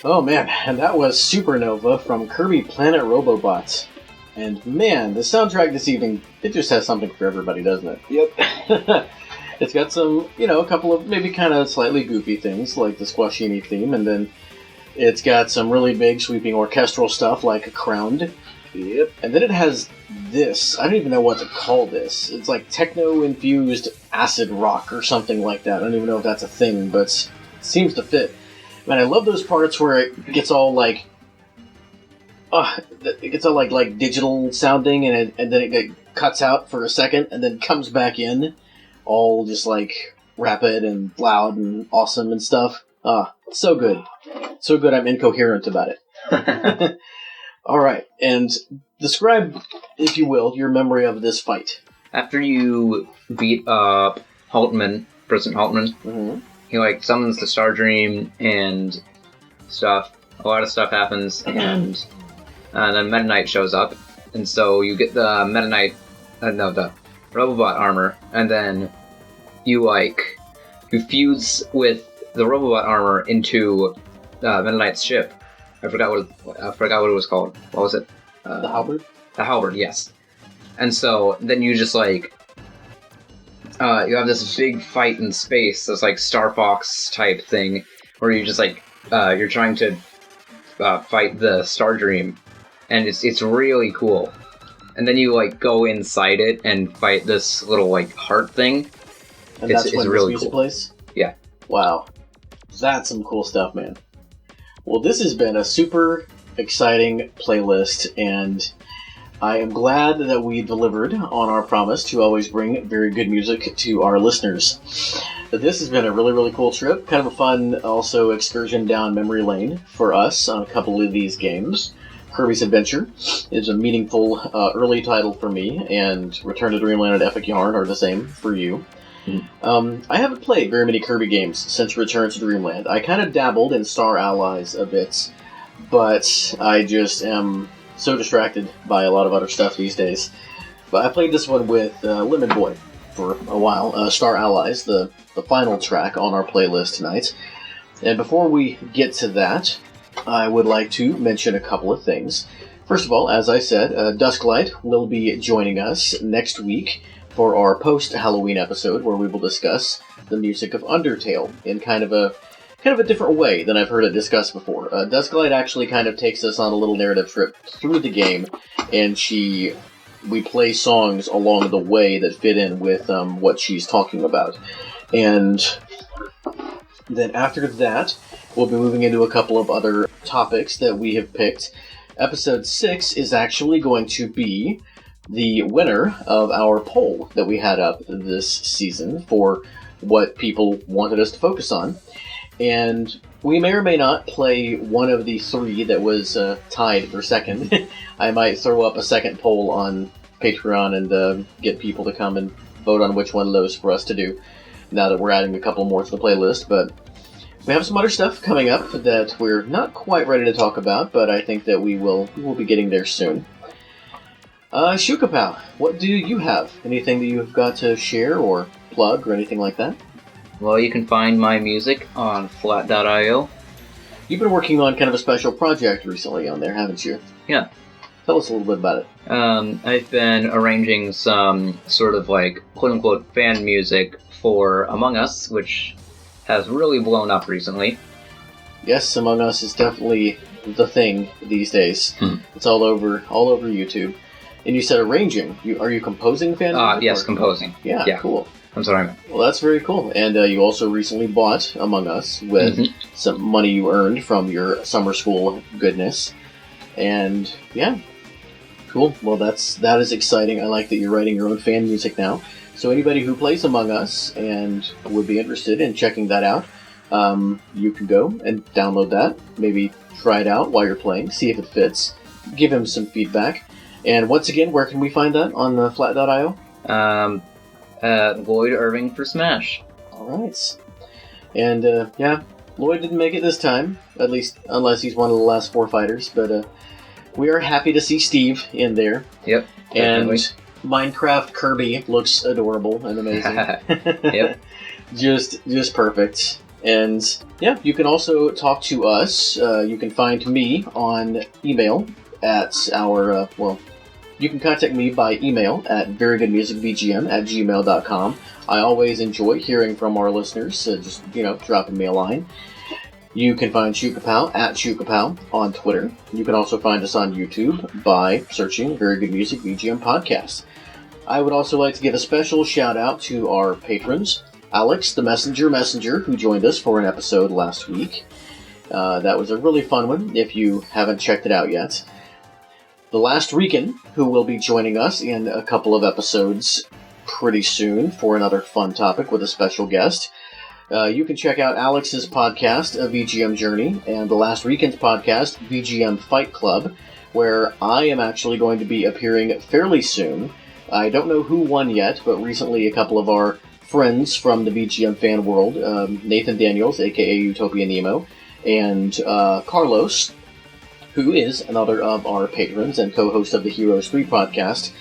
Oh man, and that was Supernova from Kirby Planet Robobots. And man, the soundtrack this evening, it just has something for everybody, doesn't it? Yep. It's got some, a couple of maybe kind of slightly goofy things, like the Squashini theme, and then it's got some really big sweeping orchestral stuff, like Crowned. Yep. And then it has this, I don't even know what to call this. It's like techno-infused acid rock or something like that. I don't even know if that's a thing, but it seems to fit. Man, I love those parts where it gets all like... it gets all like digital sounding, and then it cuts out for a second, and then comes back in, all just like rapid and loud and awesome and stuff. So good. So good I'm incoherent about it. Alright, and describe, if you will, your memory of this fight. After you beat up President Haltman, he summons the Star Dream and stuff. A lot of stuff happens, and then Meta Knight shows up, and so you get the Meta Knight, the Robobot armor, and then you fuse with the Robobot armor into Meta Knight's ship. I forgot what it was called. What was it? The Halberd? The Halberd, yes. And so then you just you have this big fight in space, this Star Fox type thing, where you just you're trying to fight the Star Dream. And it's really cool. And then you go inside it and fight this little heart thing. And that's when really this music cool. plays? Yeah. Wow. That's some cool stuff, man. Well, this has been a super exciting playlist, and I am glad that we delivered on our promise to always bring very good music to our listeners. This has been a really, really cool trip. Kind of a fun, also, excursion down memory lane for us on a couple of these games. Kirby's Adventure is a meaningful early title for me, and Return to Dreamland and Epic Yarn are the same for you. I haven't played very many Kirby games since Return to Dreamland. I kind of dabbled in Star Allies a bit, but I just am so distracted by a lot of other stuff these days. But I played this one with Lemon Boy for a while, Star Allies, the final track on our playlist tonight. And before we get to that, I would like to mention a couple of things. First of all, as I said, Dusklight will be joining us next week for our post-Halloween episode, where we will discuss the music of Undertale in kind of a different way than I've heard it discussed before. Dusklight actually kind of takes us on a little narrative trip through the game, and we play songs along the way that fit in with what she's talking about. And then after that, we'll be moving into a couple of other topics that we have picked. Episode 6 is actually going to be the winner of our poll that we had up this season for what people wanted us to focus on. And we may or may not play one of the three that was tied for second. I might throw up a second poll on Patreon and get people to come and vote on which one of those for us to do, now that we're adding a couple more to the playlist. But we have some other stuff coming up that we're not quite ready to talk about, but I think that we will be getting there soon. Shukapow, what do you have? Anything that you've got to share or plug or anything like that? Well, you can find my music on flat.io. You've been working on kind of a special project recently on there, haven't you? Yeah. Tell us a little bit about it. I've been arranging some sort of quote-unquote fan music for Among Us, which has really blown up recently. Yes, Among Us is definitely the thing these days. It's all over YouTube. And you said arranging. Are you composing fan music? Yes, composing. Yeah, cool. That's what I meant. Well, that's very cool. And you also recently bought Among Us with some money you earned from your summer school goodness. And yeah, cool. Well, that is exciting. I like that you're writing your own fan music now. So anybody who plays Among Us and would be interested in checking that out, you can go and download that. Maybe try it out while you're playing, see if it fits. Give him some feedback. And once again, where can we find that on the flat.io? Lloyd Irving for Smash. Alright. And, yeah, Lloyd didn't make it this time, at least unless he's one of the last 4 fighters, but we are happy to see Steve in there. Yep. Definitely. And Minecraft Kirby looks adorable and amazing. Yep. Just perfect. And yeah, you can also talk to us. You can find me on email at our, you can contact me by email at verygoodmusicbgm@gmail.com. I always enjoy hearing from our listeners, just, dropping me a line. You can find Shukapow at Shukapow on Twitter. You can also find us on YouTube by searching Very Good Music BGM Podcast. I would also like to give a special shout out to our patrons, Alex, the Messenger, who joined us for an episode last week. That was a really fun one, if you haven't checked it out yet. The Last Rican, who will be joining us in a couple of episodes pretty soon for another fun topic with a special guest. You can check out Alex's podcast, VGM Journey, and The Last Rican's podcast, VGM Fight Club, where I am actually going to be appearing fairly soon. I don't know who won yet, but recently a couple of our friends from the VGM fan world, Nathan Daniels, aka Utopia Nemo, and Carlos, who is another of our patrons and co-host of the Heroes 3 podcast.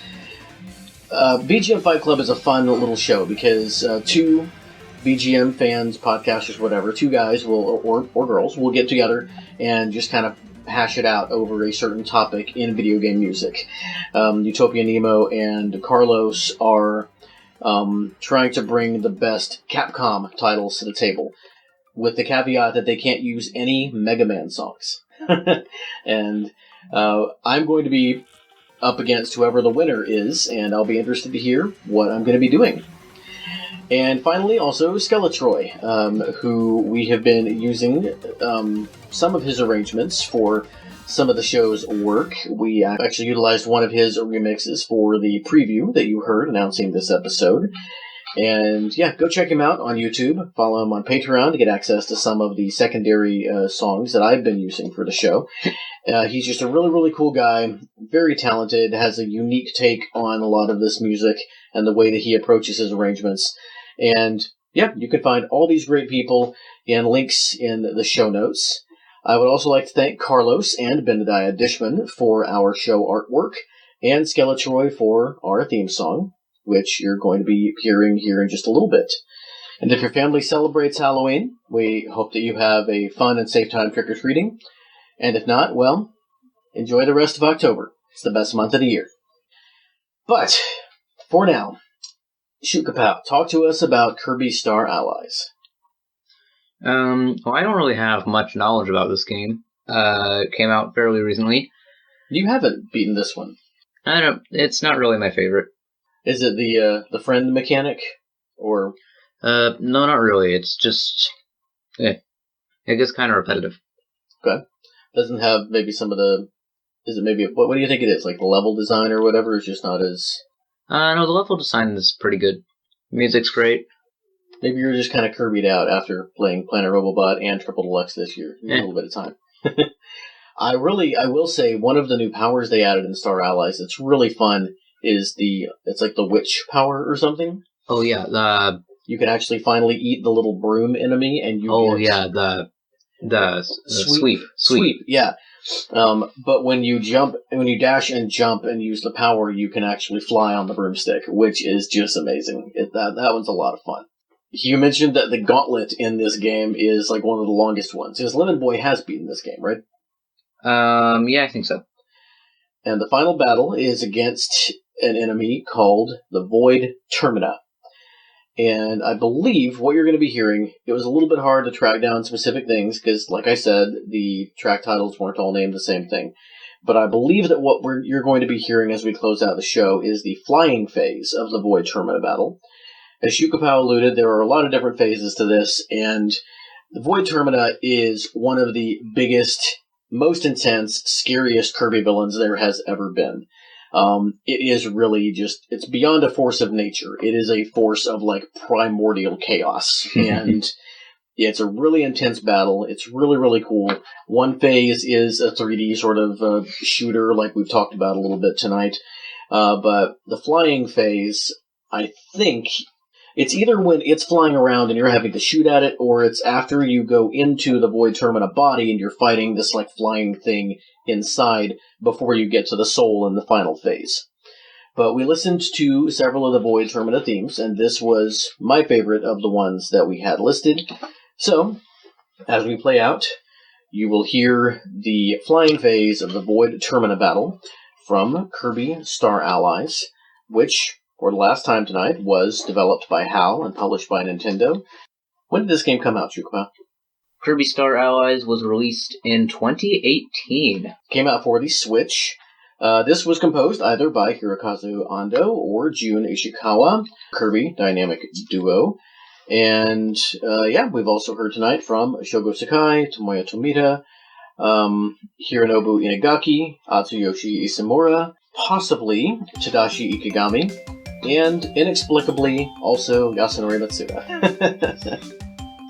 VGM Fight Club is a fun little show because two VGM fans, podcasters, whatever, two guys or girls will get together and just kind of hash it out over a certain topic in video game music. Utopia Nemo and Carlos are trying to bring the best Capcom titles to the table, with the caveat that they can't use any Mega Man songs. And I'm going to be up against whoever the winner is, and I'll be interested to hear what I'm going to be doing. And finally, also Skeletroy, who we have been using some of his arrangements for some of the show's work. We actually utilized one of his remixes for the preview that you heard announcing this episode. And yeah, go check him out on YouTube. Follow him on Patreon to get access to some of the secondary songs that I've been using for the show. He's just a really, really cool guy, very talented, has a unique take on a lot of this music and the way that he approaches his arrangements. And yeah, you can find all these great people and links in the show notes. I would also like to thank Carlos and Benediah Dishman for our show artwork, and Skeletroy for our theme song, which you're going to be hearing here in just a little bit. And if your family celebrates Halloween, we hope that you have a fun and safe time trick-or-treating. And if not, well, enjoy the rest of October. It's the best month of the year. But, for now, Shukapow, talk to us about Kirby Star Allies. Well, I don't really have much knowledge about this game. It came out fairly recently. You haven't beaten this one. It's not really my favorite. Is it the friend mechanic, or? No, not really. It's just, it gets kind of repetitive. Okay. Doesn't have maybe some of the. Is it maybe what do you think it is? Like the level design or whatever is just not as. No, the level design is pretty good. Music's great. Maybe you're just kind of Kirby'd out after playing Planet Robobot and Triple Deluxe this year. A little bit of time. I will say one of the new powers they added in Star Allies that's really fun is it's like the witch power or something. Oh yeah, you can actually finally eat the little broom enemy, and you. Oh yeah, the sweep. Yeah. But when you dash and jump and use the power, you can actually fly on the broomstick, which is just amazing. That one's a lot of fun. You mentioned that the gauntlet in this game is like one of the longest ones, because Lemon Boy has beaten this game, right? Yeah, I think so. And the final battle is against an enemy called the Void Termina. And I believe what you're going to be hearing, it was a little bit hard to track down specific things, because, like I said, the track titles weren't all named the same thing. But I believe that what you're going to be hearing as we close out the show is the flying phase of the Void Termina battle. As Shukapow alluded, there are a lot of different phases to this, and the Void Termina is one of the biggest, most intense, scariest Kirby villains there has ever been. It is really just, it's beyond a force of nature. It is a force of, like, primordial chaos. And it's a really intense battle. It's really, really cool. One phase is a 3D sort of shooter, like we've talked about a little bit tonight. But the flying phase, I think, it's either when it's flying around and you're having to shoot at it, or it's after you go into the Void Termina body and you're fighting this, like, flying thing inside before you get to the soul in the final phase. But we listened to several of the Void Termina themes, and this was my favorite of the ones that we had listed. So, as we play out, you will hear the flying phase of the Void Termina battle from Kirby Star Allies, which, for the last time tonight, was developed by HAL and published by Nintendo. When did this game come out, Shukaba? Kirby Star Allies was released in 2018. Came out for the Switch. This was composed either by Hirokazu Ando or Jun Ishikawa, Kirby Dynamic Duo. And, we've also heard tonight from Shogo Sakai, Tomoya Tomita, Hironobu Inagaki, Atsuyoshi Isemura, possibly Tadashi Ikegami, and inexplicably also Yasunori Mitsuda.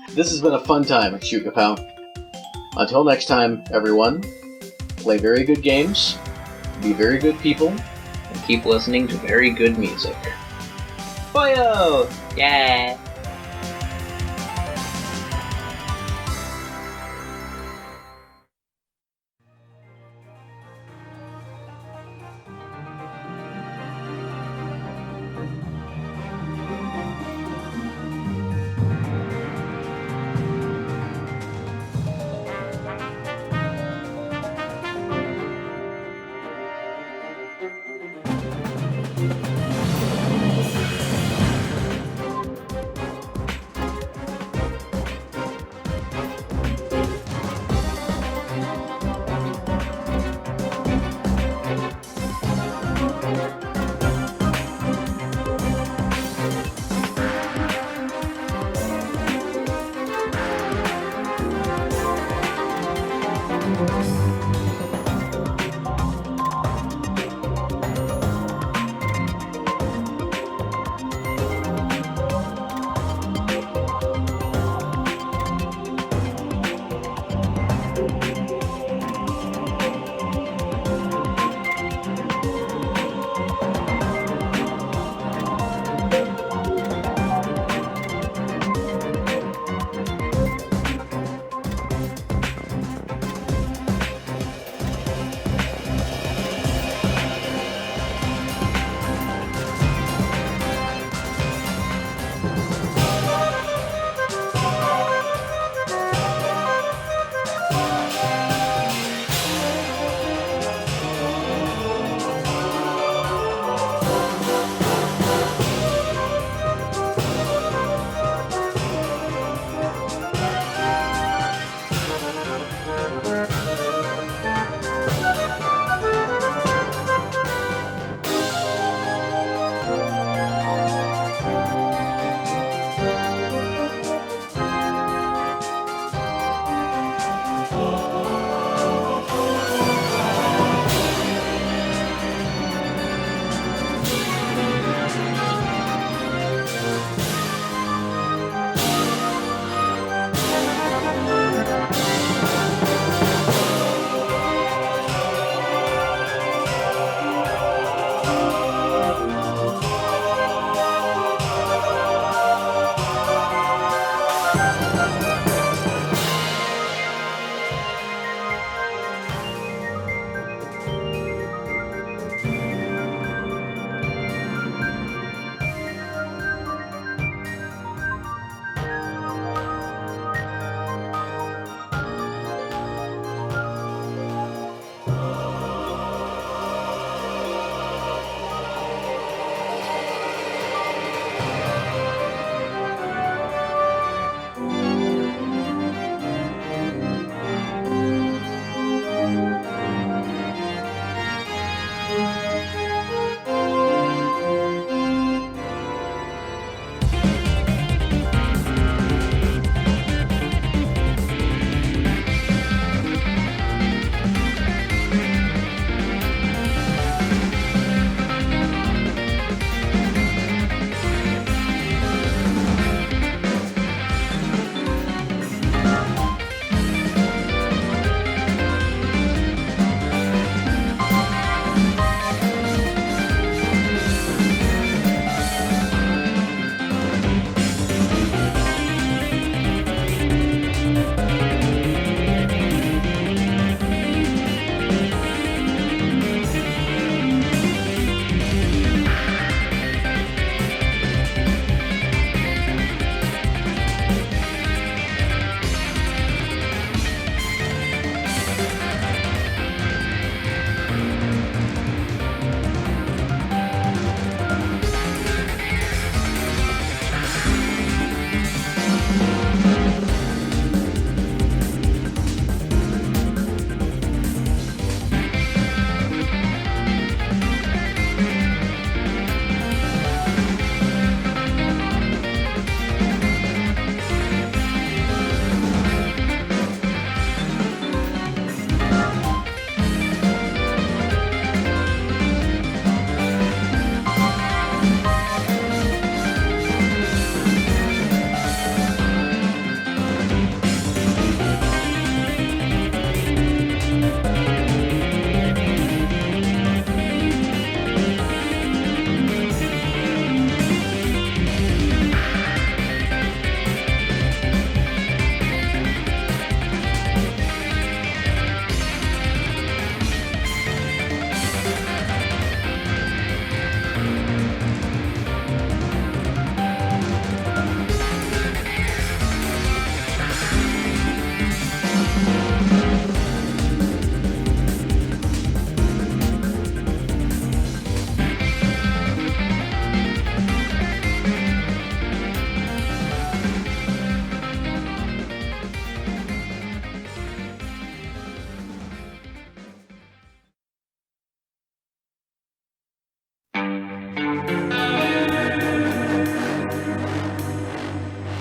This has been a fun time, Shoot-Kapow. Until next time, everyone, play very good games, be very good people, and keep listening to very good music. Boyo! Yeah!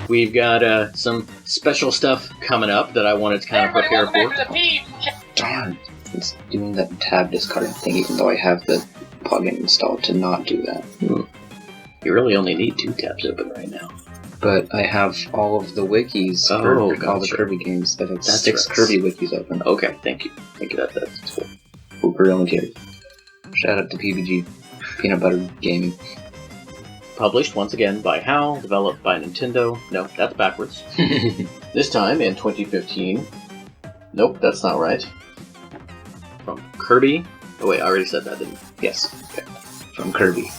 we've got some special stuff coming up that I wanted to kind of prepare for. Darn. It's doing that tab discarding thing, even though I have the plugin installed to not do that. You really only need 2 tabs open right now. But I have all of the wikis for all the gotcha. Kirby games. I have That's 6 right. Kirby wikis open. Okay, thank you. Thank you, that's cool. Super volunteers. Shout out to PBG, Peanut Butter Gaming. Published once again by HAL, developed by Nintendo. No, that's backwards. This time in 2015. Nope, that's not right. From Kirby. Oh wait, I already said that, didn't I? Yes. Okay. From Kirby.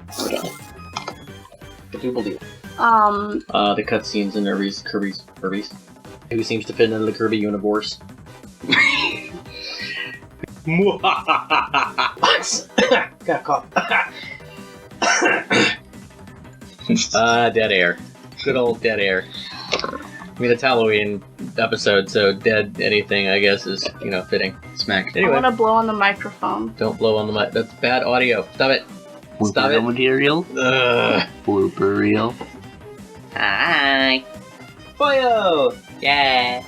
Hold on. I do believe. The The cutscenes in Kirby's. Who seems to fit into the Kirby universe? Got cough. Dead air. Good old dead air. I mean, it's Halloween episode, so dead anything, I guess, is, fitting. Smack. I Anyway, want to blow on the microphone. don't blow on the mic. That's bad audio. Stop it. Stop it. material. Blooper reel. Hi. Boyo! Yeah.